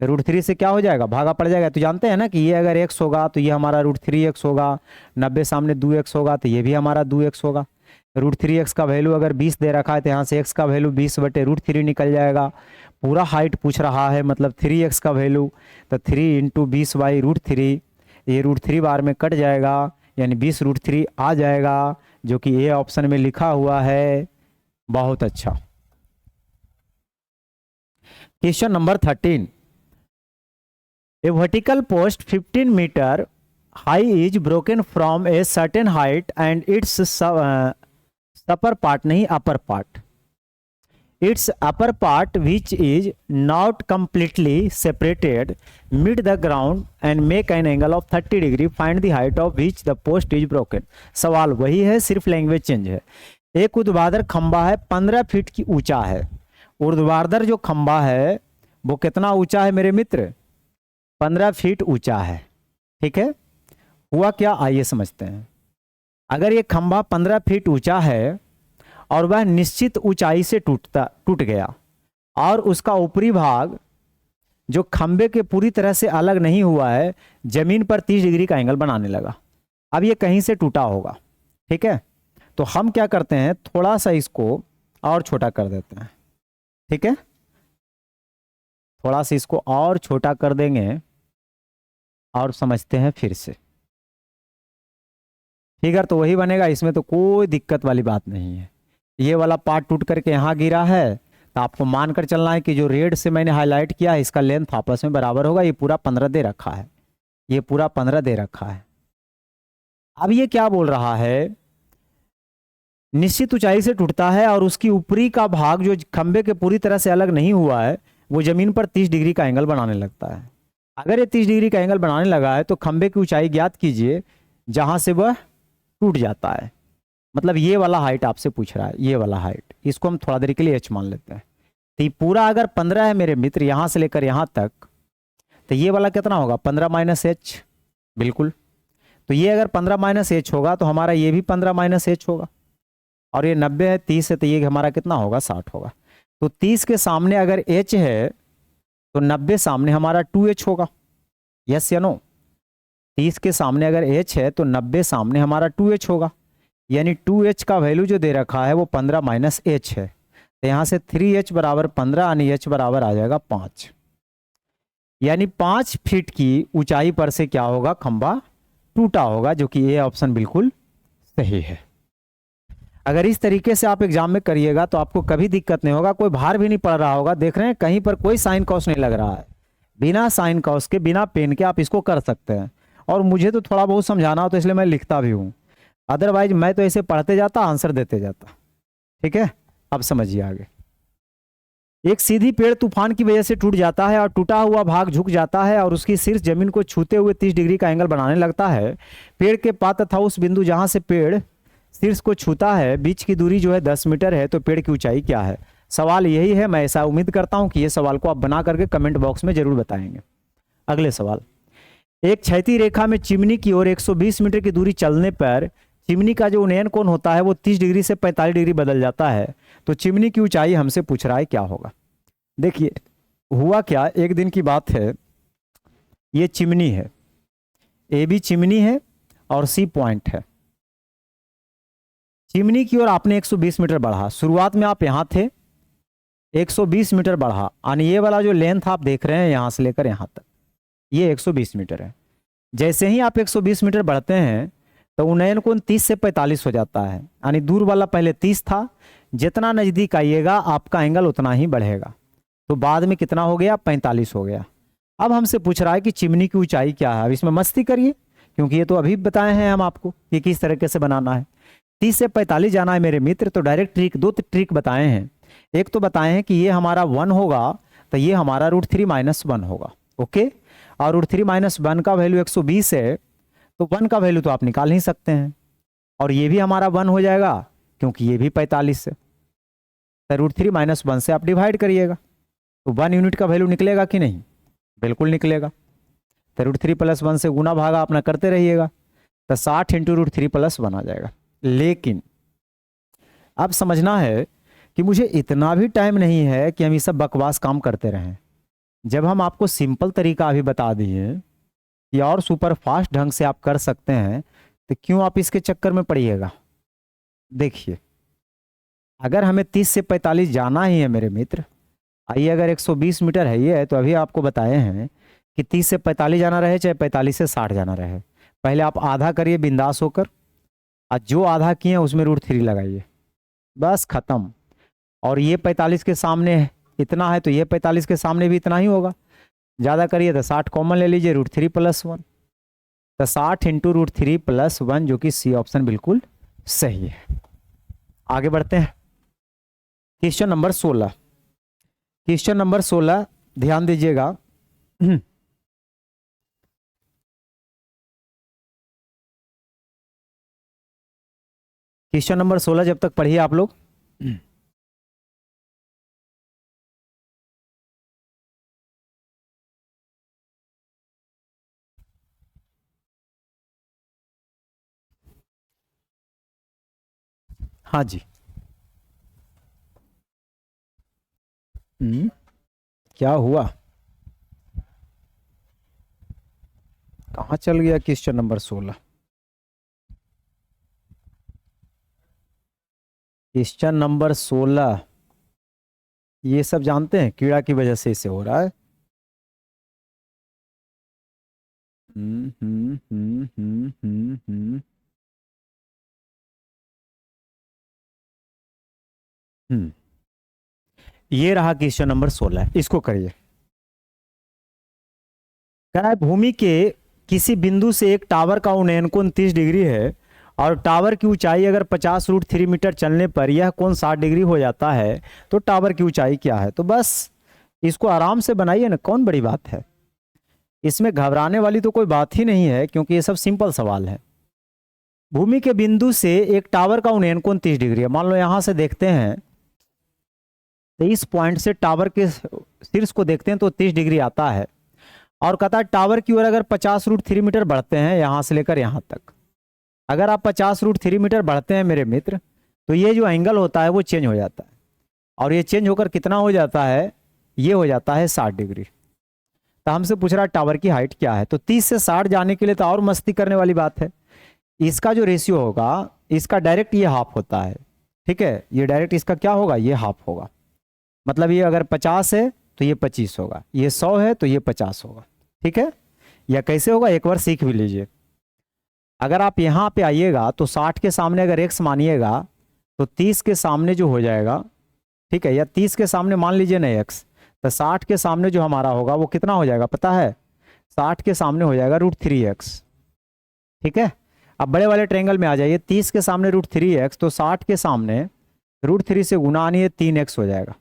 √3 से क्या हो जाएगा, भागा पड़ जाएगा। तो जानते हैं ना कि ये अगर x होगा तो ये हमारा √3x होगा, 90 सामने 2x होगा तो ये भी हमारा 2x होगा। √3x का वैल्यू अगर 20 दे रखा है तो यहाँ से x का वैल्यू 20/√3 निकल जाएगा। पूरा हाइट पूछ रहा है, मतलब 3x का वैल्यू, तो 3 × 20/√3, ये √3 बार में कट जाएगा, यानी 20√3 आ जाएगा, जो कि ए ऑप्शन में लिखा हुआ है। बहुत अच्छा। Question number 13, a vertical post 15 metre high is broken from a certain height and its upper part, नहीं upper part, its upper part which is not completely separated mid the ground and make an angle of 30 degree, find the height of which the post is broken. सवाल वही है, सिर्फ language change है। एक ऊर्ध्वाधर खंबा है, 15 फीट की ऊंचा है। ऊर्ध्वाधर जो खंबा है वो कितना ऊंचा है मेरे मित्र, 15 फीट ऊंचा है। ठीक है, हुआ क्या, आइए समझते हैं। अगर ये खंबा 15 फीट ऊंचा है और वह निश्चित ऊंचाई से टूट गया और उसका ऊपरी भाग जो खंबे के पूरी तरह से अलग नहीं हुआ है, जमीन पर 30 डिग्री का एंगल बनाने लगा। अब ये कहीं से टूटा होगा। ठीक है, तो हम क्या करते हैं, थोड़ा सा इसको और छोटा कर देते हैं। ठीक है, थोड़ा सा इसको और छोटा कर देंगे और समझते हैं फिर से। फिगर तो वही बनेगा, इसमें तो कोई दिक्कत वाली बात नहीं है। ये वाला पार्ट टूट करके यहाँ गिरा है, तो आपको मानकर चलना है कि जो रेड से मैंने हाईलाइट किया है इसका लेंथ आपस में बराबर होगा। ये पूरा 15 दे रखा है, ये पूरा 15 दे रखा है। अब ये क्या बोल रहा है, निश्चित ऊंचाई से टूटता है और उसकी ऊपरी का भाग जो खंबे के पूरी तरह से अलग नहीं हुआ है, वो जमीन पर 30 डिग्री का एंगल बनाने लगता है। अगर ये 30 डिग्री का एंगल बनाने लगा है तो खंबे की ऊंचाई ज्ञात कीजिए जहां से वह टूट जाता है। मतलब ये वाला हाइट आपसे पूछ रहा है, ये वाला हाइट, इसको हम थोड़ा देर के लिए h मान लेते हैं। तो ये पूरा अगर 15 है मेरे मित्र, यहां से लेकर यहां तक, तो ये वाला कितना होगा, 15 - h, बिल्कुल। तो ये अगर 15 माइनस एच होगा तो हमारा ये भी 15 माइनस एच होगा, और ये 90 है, 30 है, तो ये हमारा कितना होगा, 60 होगा। तो 30 के सामने अगर h है तो 90 सामने हमारा 2h होगा। यस या नो? 30 के सामने अगर h है तो 90 सामने हमारा 2h होगा, यानी 2h का वैल्यू जो दे रखा है वो 15 माइनस एच है। तो यहां से 3h बराबर 15 यानी h बराबर आ जाएगा 5, यानी 5 फीट की ऊंचाई पर से क्या होगा, खंभा टूटा होगा, जो कि ये ऑप्शन बिल्कुल सही है। अगर इस तरीके से आप एग्जाम में करिएगा तो आपको कभी दिक्कत नहीं होगा, कोई भार भी नहीं पड़ रहा होगा। देख रहे हैं कहीं पर कोई साइन कॉस नहीं लग रहा है, बिना साइन कॉस के, बिना पेन के आप इसको कर सकते हैं। और मुझे तो थोड़ा बहुत समझाना हो तो इसलिए मैं लिखता भी हूँ, अदरवाइज मैं तो ऐसे पढ़ते जाता, आंसर देते जाता। ठीक है, अब समझिए आगे। एक सीधी पेड़ तूफान की वजह से टूट जाता है और टूटा हुआ भाग झुक जाता है और उसकी शीर्ष जमीन को छूते हुए 30 डिग्री का एंगल बनाने लगता है। पेड़ के पात तथा उस बिंदु जहां से पेड़ शीर्ष को छूता है बीच की दूरी जो है 10 मीटर है, तो पेड़ की ऊंचाई क्या है? सवाल यही है। मैं ऐसा उम्मीद करता हूं कि ये सवाल को आप बना करके कमेंट बॉक्स में जरूर बताएंगे। अगले सवाल, एक क्षैतिज रेखा में चिमनी की ओर 120 मीटर की दूरी चलने पर चिमनी का जो उन्नयन कोण होता है वो 30 डिग्री से 45 डिग्री बदल जाता है। तो चिमनी की ऊंचाई हमसे पूछ रहा है, क्या होगा? देखिए हुआ क्या, एक दिन की बात है, ये चिमनी है, ए बी चिमनी है और सी पॉइंट है। चिमनी की ओर आपने 120 मीटर बढ़ा, शुरुआत में आप यहां थे, 120 मीटर बढ़ा, यानी ये वाला जो लेंथ आप देख रहे हैं यहां से लेकर यहां तक, ये 120 मीटर है। जैसे ही आप 120 मीटर बढ़ते हैं तो उन्नयन कोण 30 से 45 हो जाता है, यानी दूर वाला पहले 30 था, जितना नजदीक आइएगा आपका एंगल उतना ही बढ़ेगा। तो बाद में कितना हो गया, 45 हो गया। अब हमसे पूछ रहा है कि चिमनी की ऊंचाई क्या है। अब इसमें मस्ती करिए, क्योंकि ये तो अभी बताए हैं हम आपको कि किस तरीके से बनाना है। 30 से 45 जाना है मेरे मित्र, तो डायरेक्ट ट्रिक, दो ट्रिक बताए हैं। एक तो बताए हैं कि ये हमारा 1 होगा, तो ये हमारा √3 - 1 होगा। ओके, और √3 - 1 का वैल्यू 120 है, तो 1 का वैल्यू तो आप निकाल ही सकते हैं, और ये भी हमारा 1 हो जाएगा क्योंकि ये भी 45 है। तो √3 - 1 से आप डिवाइड करिएगा, तो 1 यूनिट का वैल्यू निकलेगा कि नहीं? बिल्कुल निकलेगा। तो √3 + 1 से गुना भागा अपना करते रहिएगा, तो 60 × √3 + 1 आ जाएगा। लेकिन अब समझना है कि मुझे इतना भी टाइम नहीं है कि हम ये सब बकवास काम करते रहें। जब हम आपको सिंपल तरीका अभी बता दिए कि और सुपर फास्ट ढंग से आप कर सकते हैं, तो क्यों आप इसके चक्कर में पड़िएगा? देखिए, अगर हमें 30 से 45 जाना ही है मेरे मित्र, आइए अगर 120 मीटर है ये है, तो अभी आपको बताए हैं कि 30 से 45 जाना रहे चाहे 45 से 60 जाना रहे, पहले आप आधा करिए बिंदास होकर, और जो आधा किए उसमें √3 लगाइए, बस खत्म। और ये 45 के सामने इतना है तो ये 45 के सामने भी इतना ही होगा। ज़्यादा करिए तो 60 कॉमन ले लीजिए, √3 + 1, तो 60 × √3 + 1, जो कि सी ऑप्शन बिल्कुल सही है। आगे बढ़ते हैं, क्वेश्चन नंबर 16। क्वेश्चन नंबर 16 ध्यान दीजिएगा। क्वेश्चन नंबर 16 जब तक पढ़िए आप लोग। हाँ जी, क्या हुआ, कहाँ चल गया क्वेश्चन नंबर 16? क्वेश्चन नंबर 16 ये सब जानते हैं, कीड़ा की वजह से इसे हो रहा है। ये रहा क्वेश्चन नंबर 16, इसको करिए। कह रहा है भूमि के किसी बिंदु से एक टावर का उन्नयन कोण 30 डिग्री है और टावर की ऊंचाई अगर 50 √3 मीटर चलने पर यह कोण 60 डिग्री हो जाता है, तो टावर की ऊंचाई क्या है? तो बस इसको आराम से बनाइए ना, कौन बड़ी बात है इसमें, घबराने वाली तो कोई बात ही नहीं है, क्योंकि ये सब सिंपल सवाल है। भूमि के बिंदु से एक टावर का उन्नयन कोण 30 डिग्री है। मान लो यहां से देखते हैं, तो इस पॉइंट से टावर के शीर्ष को देखते हैं तो 30 डिग्री आता है, और कहता है टावर की ओर अगर 50√3 मीटर बढ़ते हैं यहां से लेकर यहां तक, अगर आप 50√3 मीटर बढ़ते हैं मेरे मित्र, तो ये जो एंगल होता है वो चेंज हो जाता है, और ये चेंज होकर कितना हो जाता है, ये हो जाता है 60 डिग्री। तो हमसे पूछ रहा है टावर की हाइट क्या है, तो 30 से 60 जाने के लिए तो और मस्ती करने वाली बात है। इसका जो रेशियो होगा, इसका डायरेक्ट ये हाफ होता है, ठीक है, ये डायरेक्ट इसका क्या होगा, ये हाफ होगा। मतलब ये अगर 50 है तो ये 25 होगा, ये 100 है तो ये 50 होगा, ठीक है। या कैसे होगा एक बार सीख भी लीजिए। अगर आप यहाँ पे आइएगा तो 60 के सामने अगर x मानिएगा तो 30 के सामने जो हो जाएगा, ठीक है, या 30 के सामने मान लीजिए ना x, तो 60 के सामने जो हमारा होगा वो कितना हो जाएगा पता है, 60 के सामने हो जाएगा √3x, ठीक है। अब बड़े वाले ट्रायंगल में आ जाइए, 30 के सामने √3x, तो 60 के सामने √3 से गुना नहीं है 3x हो जाएगा,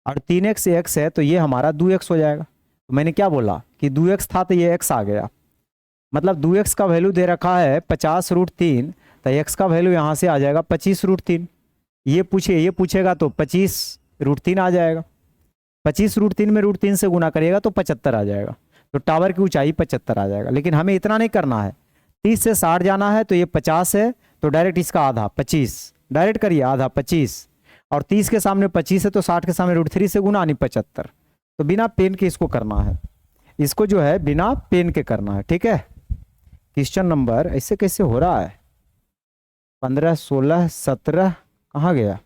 और 3x x है तो ये हमारा 2x हो जाएगा। तो मैंने क्या बोला कि 2x था तो ये x आ गया, मतलब 2x का वैल्यू दे रखा है 50√3, तो x का वैल्यू यहाँ से आ जाएगा 25√3। ये पूछेगा तो 25√3 आ जाएगा, 25√3 में √3 से गुना करिएगा तो 75 आ जाएगा, तो टावर की ऊंचाई 75 आ जाएगा। लेकिन हमें इतना नहीं करना है, 30 से 60 जाना है, तो ये 50 है तो डायरेक्ट इसका आधा 25, डायरेक्ट करिए आधा 25, और 30 के सामने 25 है तो 60 के सामने √3 से गुना नहीं 75। तो बिना पेन के इसको करना है, इसको जो है बिना पेन के करना है, ठीक है। क्वेश्चन नंबर ऐसे कैसे हो रहा है, 15 16 17 कहाँ गया,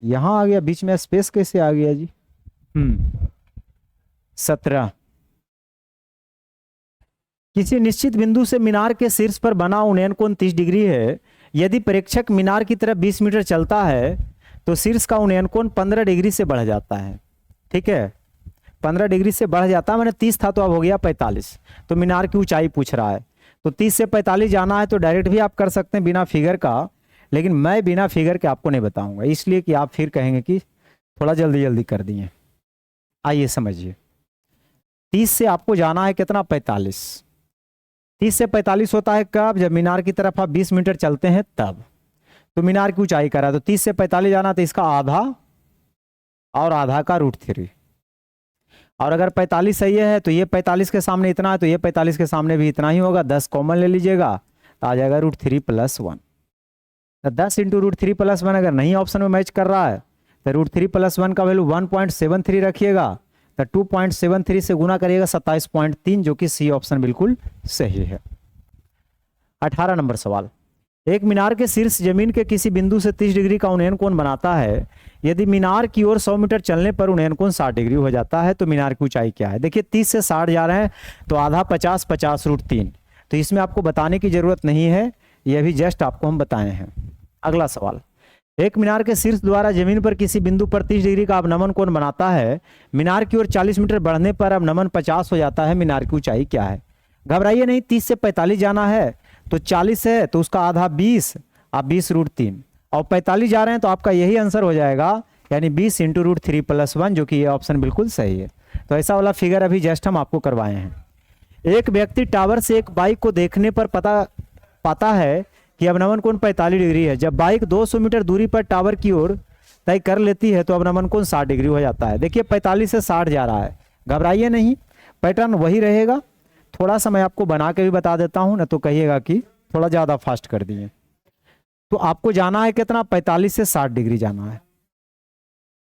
यहां आ गया, बीच में स्पेस कैसे आ गया जी, 17। किसी निश्चित बिंदु से मीनार के शीर्ष पर बना उन्नयन कोण 30 डिग्री है। यदि प्रेक्षक मीनार की तरफ 20 मीटर चलता है तो शीर्ष का उन्नयन कोण 15 डिग्री से बढ़ जाता है, ठीक है, 15 डिग्री से बढ़ जाता है, मैंने 30 था तो अब हो गया 45। तो मीनार की ऊंचाई पूछ रहा है, तो 30 से 45 जाना है तो डायरेक्ट भी आप कर सकते हैं बिना फिगर का, लेकिन मैं बिना फिगर के आपको नहीं बताऊंगा, इसलिए कि आप फिर कहेंगे कि थोड़ा जल्दी जल्दी कर दिए। आइए समझिए, 30 से आपको जाना है कितना, 45। 30 से 45 होता है कब, जब मीनार की तरफ आप 20 मीटर चलते हैं तब। तो मीनार की ऊंचाई करा, तो 30 से 45 जाना तो इसका आधा और आधा का √3, और अगर 45 सही है तो ये 45 के सामने इतना है तो ये 45 के सामने भी इतना ही होगा, 10 कॉमन ले लीजिएगा तो आ जाएगा √3 + 1। तो 10 × √3 + 1 अगर नहीं ऑप्शन में मैच कर रहा है तो √3 + 1 का वैल्यू 1.73 रखिएगा, तो 2.73 से गुना करिएगा 27.3, जो कि सी ऑप्शन बिल्कुल सही है। 18 नंबर सवाल, एक मीनार के शीर्ष जमीन के किसी बिंदु से 30 डिग्री का उन्नयन कोण बनाता है। यदि मीनार की ओर 100 मीटर चलने पर उन्नयन कोण 60 डिग्री हो जाता है तो मीनार की ऊंचाई क्या है। देखिए 30 से 60 जा रहे हैं तो आधा 50 50 √3, तो इसमें आपको बताने की जरूरत नहीं है, यह भी जस्ट आपको हम बताए हैं। अगला सवाल, एक मीनार के शीर्ष द्वारा जमीन पर किसी बिंदु पर 30 डिग्री का अवनमन कोण बनाता है। मीनार की ओर 40 मीटर बढ़ने पर अवनमन 50 हो जाता है, मीनार की ऊंचाई क्या है। घबराइए नहीं, 30 से 45 जाना है तो 40 है तो उसका आधा 20, आप 20 √3, और 45 जा रहे हैं तो आपका यही आंसर हो जाएगा, यानी 20 × √3 + 1, जो कि ये ऑप्शन बिल्कुल सही है। तो ऐसा वाला फिगर अभी जस्ट हम आपको करवाए हैं। एक व्यक्ति टावर से एक बाइक को देखने पर पाता है कि अवनमन कोण 45 डिग्री है। जब बाइक 200 मीटर दूरी पर टावर की ओर तय कर लेती है तो अवनमन कोण 60 डिग्री हो जाता है। देखिए 45 से 60 जा रहा है, घबराइए नहीं, पैटर्न वही रहेगा। थोड़ा सा मैं आपको बना के भी बता देता हूं, ना तो कहिएगा कि थोड़ा ज्यादा फास्ट कर दिए। तो आपको जाना है कितना, 45 से 60 डिग्री जाना है।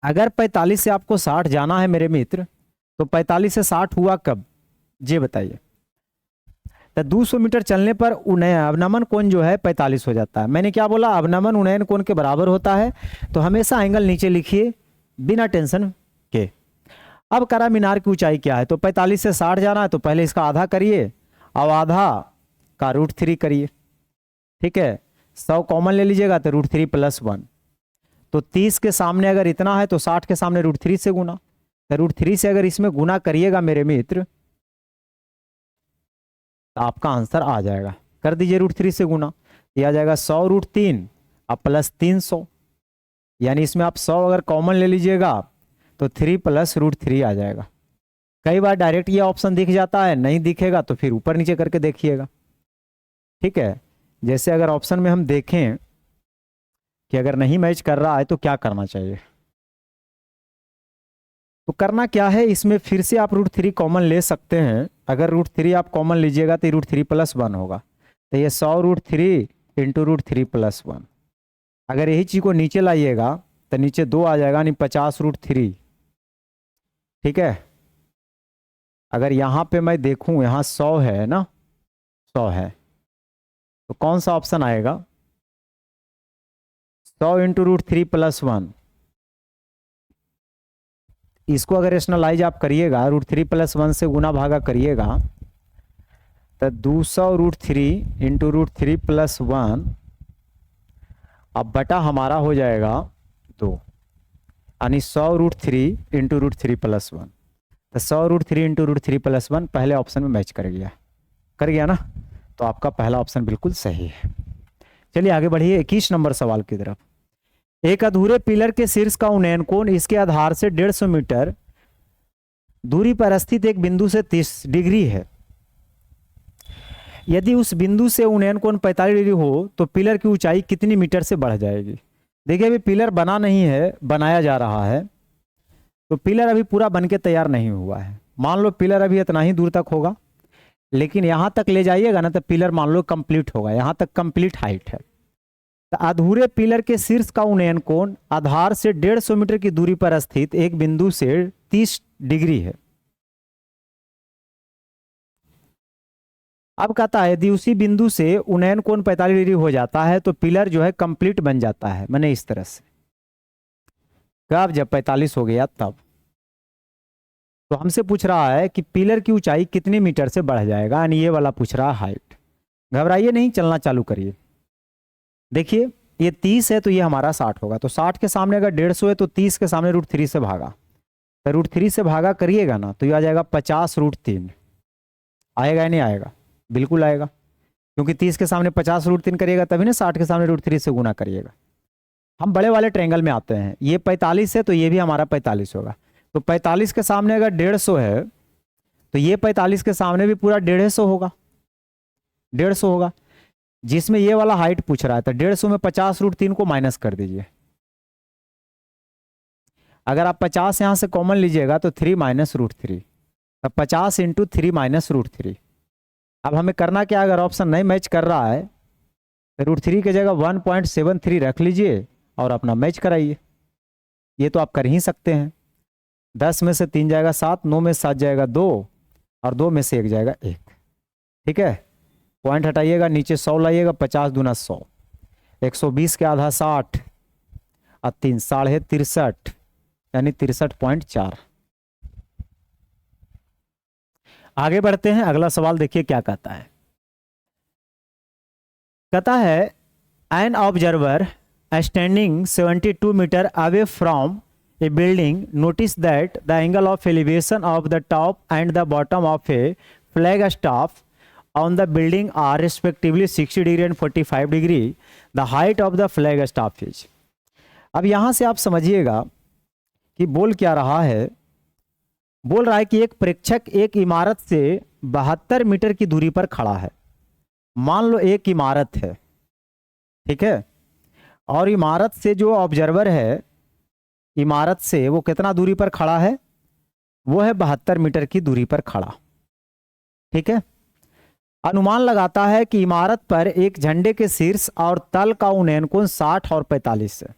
अगर 45 से आपको 60 जाना है मेरे मित्र, तो 45 से 60 हुआ कब, ये बताइए। तो 200 मीटर चलने पर अवनमन कोण जो है 45 हो जाता है। मैंने क्या बोला, अवनमन उन्नयन कोण के बराबर होता है, तो हमेशा एंगल नीचे लिखिए बिना टेंशन के। अब करा मीनार की ऊंचाई क्या है, तो 45 से 60 जाना है तो पहले इसका आधा करिए और आधा का √3 करिए, ठीक है। 100 कॉमन ले लीजिएगा तो √3 + 1, तो 30 के सामने अगर इतना है तो 60 के सामने √3 से गुना, तो √3 से अगर इसमें गुना करिएगा मेरे मित्र तो आपका आंसर आ जाएगा। कर दीजिए √3 से गुना, ये आ जाएगा 100 √3 अब + 300, यानी इसमें आप 100 अगर कॉमन ले लीजिएगा तो 3 + √3 आ जाएगा। कई बार डायरेक्ट ये ऑप्शन दिख जाता है, नहीं दिखेगा तो फिर ऊपर नीचे करके देखिएगा, ठीक है। जैसे अगर ऑप्शन में हम देखें कि अगर नहीं मैच कर रहा है तो क्या करना चाहिए, तो करना क्या है, इसमें फिर से आप √3 कॉमन ले सकते हैं। अगर √3 आप कॉमन लीजिएगा तो √3 + 1 होगा, तो ये 100√3 इंटू √3 + 1। अगर यही चीज़ को नीचे लाइएगा तो नीचे 2 आ जाएगा, यानी 50√3। ठीक है, अगर यहाँ पे मैं देखूँ, यहाँ 100 है ना, 100 है, तो कौन सा ऑप्शन आएगा? 100 इंटू √3 + 1। इसको अगर रेशनलाइज आप करिएगा, √3 + 1 से गुना भागा करिएगा, तो 200√3 इंटू √3 + 1 अब बटा हमारा हो जाएगा 2, यानी 100√3 इंटू √3 + 1। तो 100√3 इंटू √3 + 1 पहले ऑप्शन में मैच कर गया ना, तो आपका पहला ऑप्शन बिल्कुल सही है। चलिए आगे बढ़िए 21 नंबर सवाल की तरफ। एक अधूरे पिलर के शीर्ष का उन्नयन कोण इसके आधार से 150 मीटर दूरी पर स्थित एक बिंदु से 30 डिग्री है। यदि उस बिंदु से उन्नयन कोण 45 डिग्री हो तो पिलर की ऊंचाई कितनी मीटर से बढ़ जाएगी? देखिए अभी पिलर बना नहीं है, बनाया जा रहा है, तो पिलर अभी पूरा बन के तैयार नहीं हुआ है। मान लो पिलर अभी इतना ही दूर तक होगा, लेकिन यहां तक ले जाइएगा ना तो पिलर मान लो कंप्लीट होगा, यहां तक कंप्लीट हाइट है। तो अधूरे पिलर के शीर्ष का उन्नयन कोण आधार से 150 मीटर की दूरी पर स्थित एक बिंदु से 30 डिग्री है। अब कहता है यदि उसी बिंदु से उन्नयन कोण 45 डिग्री हो जाता है तो पिलर जो है कंप्लीट बन जाता है, मैंने इस तरह से कब, जब 45 हो गया तब। तो हमसे पूछ रहा है कि पिलर की ऊंचाई कितनी मीटर से बढ़ जाएगा, यानी ये वाला पूछ रहा है हाइट। घबराइए नहीं, चलना चालू करिए। देखिए ये 30 है तो ये हमारा 60 होगा, तो 60 के सामने अगर 150 है तो 30 के सामने √3 से भागा, तो √3 से भागा करिएगा ना तो ये आ जाएगा 50√3। आएगा या नहीं आएगा? बिल्कुल आएगा, क्योंकि 30 के सामने 50√3 करिएगा तभी ना 60 के सामने √3 से गुना करिएगा। हम बड़े वाले ट्रायंगल में आते हैं, ये 45 है तो ये भी हमारा 45 होगा। तो 45 के सामने अगर 150 है तो ये 45 के सामने भी पूरा 150 होगा, 150 होगा, जिसमें ये वाला हाइट पूछ रहा है। तो 150 में 50√3 को माइनस कर दीजिए। अगर आप 50 यहां से कॉमन लीजिएगा तो 3 - √3, तब 50 इंटू 3 - √3। अब हमें करना क्या, अगर ऑप्शन नहीं मैच कर रहा है तो √3 की जगह 1.73 रख लीजिए और अपना मैच कराइए। ये तो आप कर ही सकते हैं। 10 में से 3 जाएगा 7, 9 में 7 जाएगा 2, और 2 में से 1 जाएगा 1। ठीक है, पॉइंट हटाइएगा, नीचे 100 लाइएगा, 50 दूना 100, 120 के आधा 60 और 3 साढ़े 63, यानी 63.4। आगे बढ़ते हैं, अगला सवाल देखिए क्या कहता है। कहता है an observer standing 72 metre away from a building notice that the angle of elevation of the top and the bottom of a flag staff on the building are respectively 60 degree and 45 degree. The height of the flag staff is। अब यहां से आप समझिएगा कि बोल क्या रहा है। बोल रहा है कि एक प्रेक्षक एक इमारत से 72 मीटर की दूरी पर खड़ा है। मान लो एक इमारत है, ठीक है, और इमारत से जो ऑब्जर्वर है, इमारत से वो कितना दूरी पर खड़ा है? वो है 72 मीटर की दूरी पर खड़ा। ठीक है, अनुमान लगाता है कि इमारत पर एक झंडे के शीर्ष और तल का उन्नयन कोण 60 और 45 है।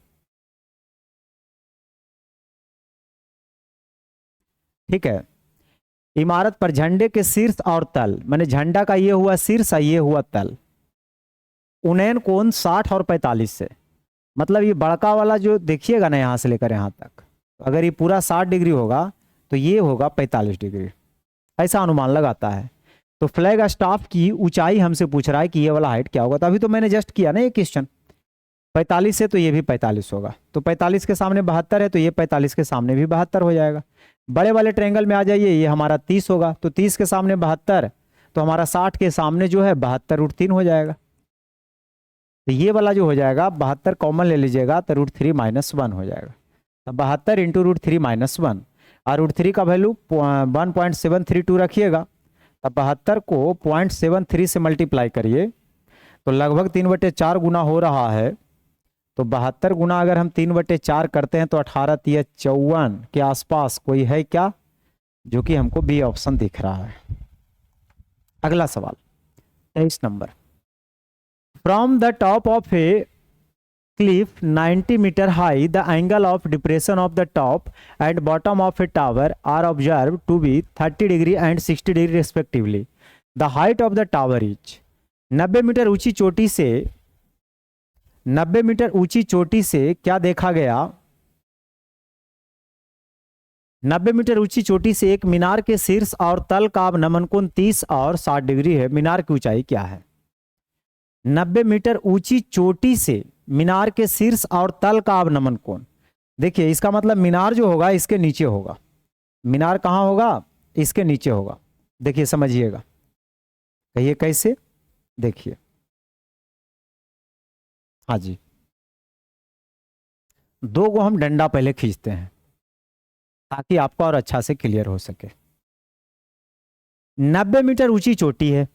ठीक है, इमारत पर झंडे के शीर्ष और तल, माने झंडा का ये हुआ शीर्ष, ये हुआ तल, उन्नयन कोण 60 और 45 से। मतलब ये बड़का वाला जो देखिएगा ना यहां से लेकर यहां तक, अगर ये पूरा 60 डिग्री होगा तो ये होगा 45 डिग्री, ऐसा अनुमान लगाता है। तो फ्लैग स्टाफ की ऊंचाई हमसे पूछ रहा है कि ये वाला हाइट क्या होगा। तो अभी तो मैंने जस्ट किया ना ये क्वेश्चन, 45 है तो ये भी 45 होगा, तो 45 के सामने 72 है तो ये 45 के सामने भी 72 हो जाएगा। बड़े वाले ट्रायंगल में आ जाइए, ये हमारा 30 होगा, तो 30 के सामने 72, तो हमारा 60 के सामने जो है 72√3 हो जाएगा। तो ये वाला जो हो जाएगा 72 कॉमन ले लीजिएगा तो √3 - 1 हो जाएगा। तो 72 इंटू √3 - 1, और √3 का वैल्यू 1.732 रखिएगा। तब 72 को 0.73 से मल्टीप्लाई करिए तो लगभग 3/4 गुना हो रहा है। तो 72 गुना अगर हम 3/4 करते हैं तो 18 तिया 54 के आसपास कोई है क्या, जो कि हमको बी ऑप्शन दिख रहा है। अगला सवाल 23 number. From the top of A cliff 90 meter high, the angle of depression of the top and bottom of a tower are observed to be 30 degree and 60 degree respectively. The height of the tower is 90 metre ऊंची चोटी से 90 metre ऊंची चोटी से क्या देखा गया, 90 metre ऊंची चोटी से एक मीनार के शीर्ष और तल का नमन कोण 30 और 60 डिग्री है। मीनार की ऊंचाई क्या है? 90 मीटर ऊंची चोटी से मीनार के शीर्ष और तल का अवनमन कोण, देखिए इसका मतलब मीनार जो होगा इसके नीचे होगा। मीनार कहाँ होगा? इसके नीचे होगा। देखिए समझिएगा, कहिए कैसे, देखिए। हाँ जी, दो को हम डंडा पहले खींचते हैं ताकि आपको और अच्छा से क्लियर हो सके। 90 मीटर ऊंची चोटी है,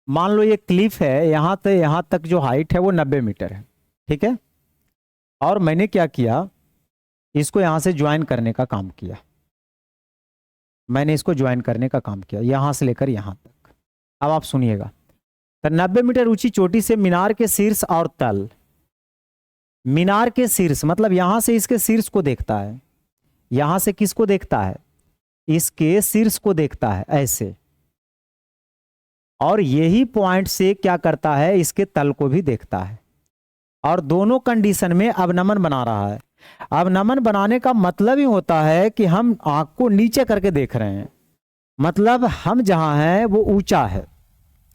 मान लो ये क्लिफ है, यहां तक जो हाइट है वो 90 मीटर है, ठीक है। और मैंने क्या किया, इसको यहां से ज्वाइन करने का काम किया, मैंने इसको ज्वाइन करने का काम किया यहां से लेकर यहां तक। अब आप सुनिएगा, तो 90 मीटर ऊंची चोटी से मीनार के शीर्ष और तल, मीनार के शीर्ष मतलब यहां से इसके शीर्ष को देखता है, यहां से किसको देखता है? इसके शीर्ष को देखता है ऐसे, और यही पॉइंट से क्या करता है, इसके तल को भी देखता है, और दोनों कंडीशन में अवनमन बना रहा है। अवनमन बनाने का मतलब ही होता है कि हम आंख को नीचे करके देख रहे हैं, मतलब हम जहां हैं वो ऊंचा है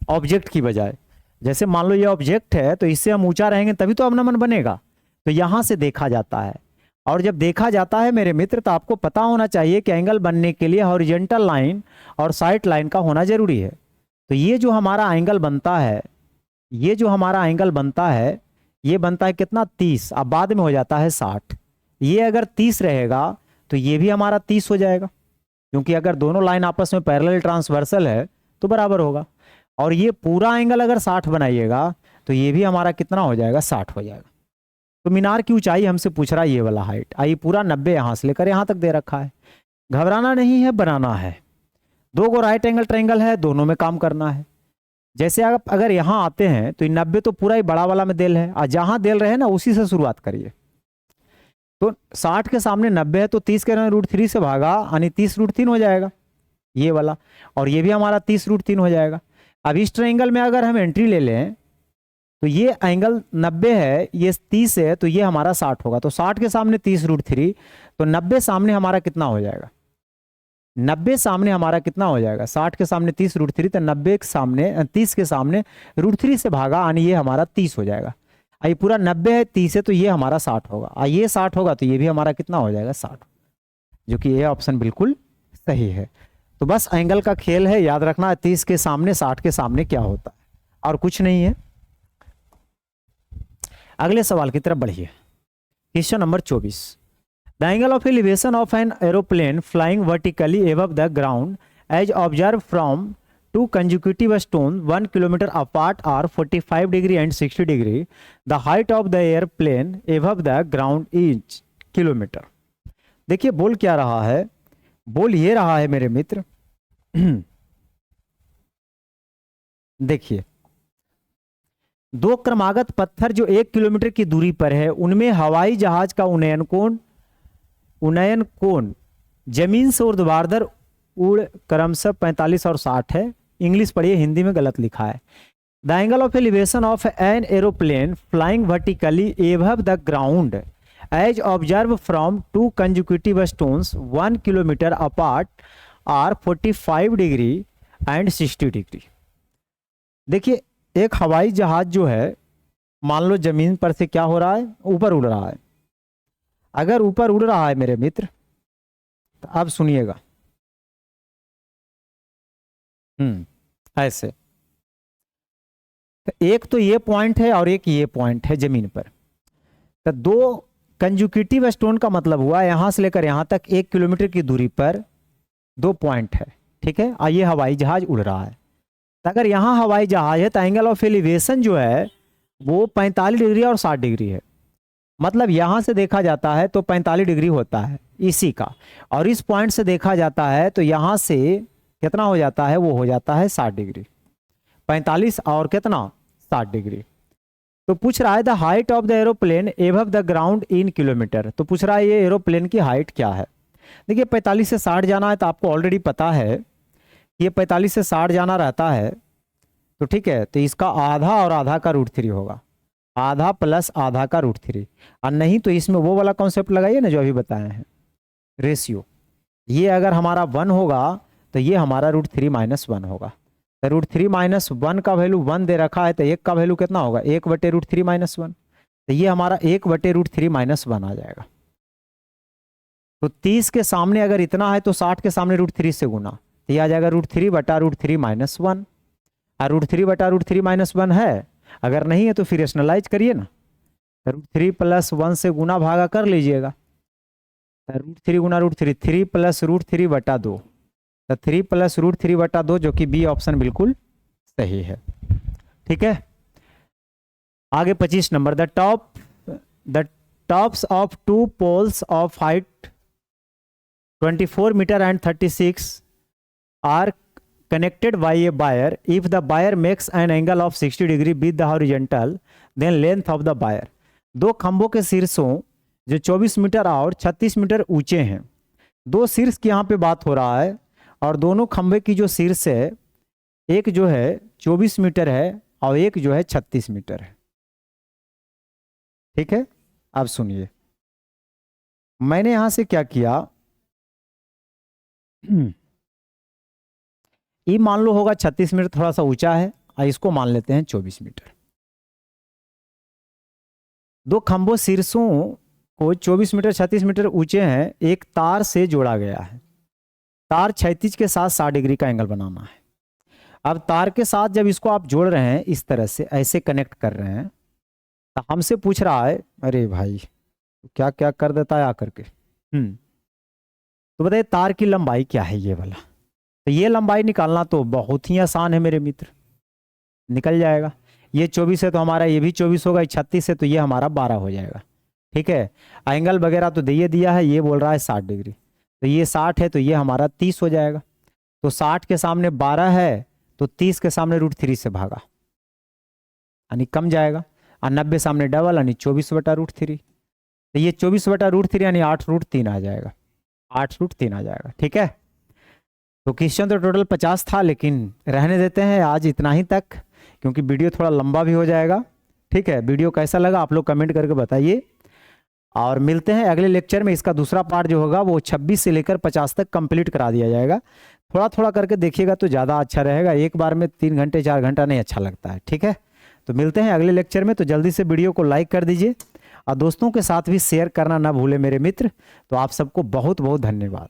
ऑब्जेक्ट की बजाय। जैसे मान लो ये ऑब्जेक्ट है तो इससे हम ऊंचा रहेंगे तभी तो अवनमन बनेगा, तो यहां से देखा जाता है। और जब देखा जाता है मेरे मित्र, तो आपको पता होना चाहिए कि एंगल बनने के लिए हॉरिजॉन्टल लाइन और साइड लाइन का होना जरूरी है। तो ये जो हमारा एंगल बनता है, ये जो हमारा एंगल बनता है, ये बनता है कितना? 30। अब बाद में हो जाता है 60। ये अगर 30 रहेगा तो ये भी हमारा 30 हो जाएगा, क्योंकि अगर दोनों लाइन आपस में पैरेलल ट्रांसवर्सल है तो बराबर होगा। और ये पूरा एंगल अगर 60 बनाइएगा तो ये भी हमारा कितना हो जाएगा? 60 हो जाएगा। तो मीनार की ऊंचाई हमसे पूछ रहा है ये वाला हाइट, आइए पूरा 90 यहां से लेकर यहां तक दे रखा है। घबराना नहीं है, बनाना है। दो गो राइट एंगल ट्रायंगल है, दोनों में काम करना है। जैसे आप अगर यहां आते हैं तो 90 तो पूरा ही बड़ा वाला में देल है, और जहां देल रहे ना उसी से शुरुआत करिए। तो 60 के सामने 90 है तो 30 के √3 से भागा, यानी 30 √3 हो जाएगा ये वाला, और ये भी हमारा 30 √3 हो जाएगा। अब इस ट्रायंगल में अगर हम एंट्री ले लें तो ये एंगल 90 है, ये 30 है, तो ये हमारा 60 होगा। तो 60 के सामने 30 √3, तो 90 सामने हमारा कितना हो जाएगा? 90 सामने हमारा कितना हो जाएगा? 60 के सामने 30 √3, तो 90 के सामने 30 के सामने √3 से भागा, यानी ये हमारा 30 हो जाएगा। ये पूरा 90 है, 30 है, तो ये हमारा 60 होगा। ये 60 होगा तो ये भी हमारा कितना हो जाएगा? 60, जो कि ये ऑप्शन बिल्कुल सही है। तो बस एंगल का खेल है, याद रखना 30 के सामने 60 के सामने क्या होता है, और कुछ नहीं है। अगले सवाल की तरफ बढ़िए। Question number 24। The angle of elevation of an aeroplane flying vertically above the ground as observe from two consecutive stone 1 kilometre apart are 45 degree and 60 degree. The height of the airplane above the ground is kilometre. देखिए बोल क्या रहा है, बोल ये रहा है मेरे मित्र, देखिए दो क्रमागत पत्थर जो 1 किलोमीटर की दूरी पर है, उनमें हवाई जहाज का उन्नयन कोण जमीन से ऊर्ध्वाधर उड़ क्रमशः 45 और 60 है। इंग्लिश पढ़िए, हिंदी में गलत लिखा है। The angle of elevation of an aeroplane flying vertically above the ground as observe from two consecutive stones 1 kilometre apart are 45 degree and 60 degree. देखिए एक हवाई जहाज जो है, मान लो जमीन पर से क्या हो रहा है? ऊपर उड़ रहा है। अगर ऊपर उड़ रहा है मेरे मित्र, तो अब सुनिएगा, ऐसे तो एक तो ये पॉइंट है और एक ये पॉइंट है जमीन पर। तो दो कंजुकेटिव स्टोन का मतलब हुआ यहां से लेकर यहां तक 1 किलोमीटर की दूरी पर 2 पॉइंट है, ठीक है। और ये हवाई जहाज उड़ रहा है। तो अगर यहां हवाई जहाज है तो एंगल ऑफ एलिवेशन जो है वो 45 डिग्री और 60 डिग्री है। मतलब यहाँ से देखा जाता है तो 45 डिग्री होता है इसी का, और इस पॉइंट से देखा जाता है तो यहाँ से कितना हो जाता है, वो हो जाता है 60 डिग्री। 45 और कितना 60 डिग्री। तो पूछ रहा है the height of the aeroplane above the ground in kilometre. तो पूछ रहा है ये एरोप्लेन की हाइट क्या है। देखिए 45 से 60 जाना है तो आपको ऑलरेडी पता है ये 45 से 60 जाना रहता है, तो ठीक है, तो इसका आधा और आधा का √3 होगा, आधा प्लस आधा का √3। और नहीं तो इसमें वो वाला कॉन्सेप्ट लगाइए ना जो अभी बताए हैं, रेशियो। ये अगर हमारा 1 होगा तो ये हमारा √3 - 1 होगा। तो √3 - 1 का वैल्यू 1 दे रखा है, तो 1 का वैल्यू कितना होगा, 1/√3 - 1। तो ये हमारा 1/√3 - 1 आ जाएगा। तो 30 के सामने अगर इतना है तो 60 के सामने √3 से गुना, तो ये आ जाएगा √3/√3 - 1। और √3/√3 - 1 है, अगर नहीं है तो फिर रेशनलाइज करिए ना, √3 + 1 से गुना भागा कर लीजिएगा। √3 गुना √3, 3 + √3/2, तो 3 + √3/2, जो कि बी ऑप्शन बिल्कुल सही है। ठीक है, आगे 25 number, the tops of 2 poles of height 24 metre and 36 are connected by a wire. If the wire makes an angle of 60 degree with the horizontal, then length of the wire. दो खंभों के शीर्षों जो 24 मीटर और 36 metre ऊंचे हैं, दो शीर्ष की यहाँ पे बात हो रहा है, और दोनों खंभे की जो शीर्ष है, एक जो है 24 मीटर है और एक जो है 36 मीटर है। ठीक है, अब सुनिए, मैंने यहां से क्या किया, ये मान लो होगा 36 मीटर, थोड़ा सा ऊंचा है, और इसको मान लेते हैं 24 मीटर। दो खंभों शीर्षों को 24 मीटर 36 मीटर ऊंचे हैं, एक तार से जोड़ा गया है। तार क्षैतिज के साथ 60 डिग्री का एंगल बनाना है। अब तार के साथ जब इसको आप जोड़ रहे हैं, इस तरह से ऐसे कनेक्ट कर रहे हैं, तो हमसे पूछ रहा है, अरे भाई क्या क्या कर देता है आकर के। तो बताइए तार की लंबाई क्या है ये वाला। तो ये लंबाई निकालना तो बहुत ही आसान है मेरे मित्र, निकल जाएगा। ये 24 है तो हमारा ये भी 24 होगा, 36 है तो ये हमारा 12 हो जाएगा। ठीक है, एंगल वगैरह तो दिया है, ये बोल रहा है 60 डिग्री, तो ये 60 है तो ये हमारा 30 हो जाएगा। तो 60 के सामने 12 है तो 30 के सामने √3 से भागा, यानी कम जाएगा, और 90 सामने डबल यानी 24/√3। तो ये 24/√3 यानी 8√3 आ जाएगा, 8√3 आ जाएगा। ठीक है, तो क्वेश्चन तो टोटल 50 था, लेकिन रहने देते हैं आज इतना ही तक, क्योंकि वीडियो थोड़ा लंबा भी हो जाएगा। ठीक है, वीडियो कैसा लगा आप लोग कमेंट करके बताइए, और मिलते हैं अगले लेक्चर में। इसका दूसरा पार्ट जो होगा वो 26 से लेकर 50 तक कंप्लीट करा दिया जाएगा। थोड़ा थोड़ा करके देखिएगा तो ज़्यादा अच्छा रहेगा, एक बार में 3 घंटे 4 घंटा नहीं अच्छा लगता है। ठीक है, तो मिलते हैं अगले लेक्चर में। तो जल्दी से वीडियो को लाइक कर दीजिए और दोस्तों के साथ भी शेयर करना ना भूले मेरे मित्र। तो आप सबको बहुत बहुत धन्यवाद।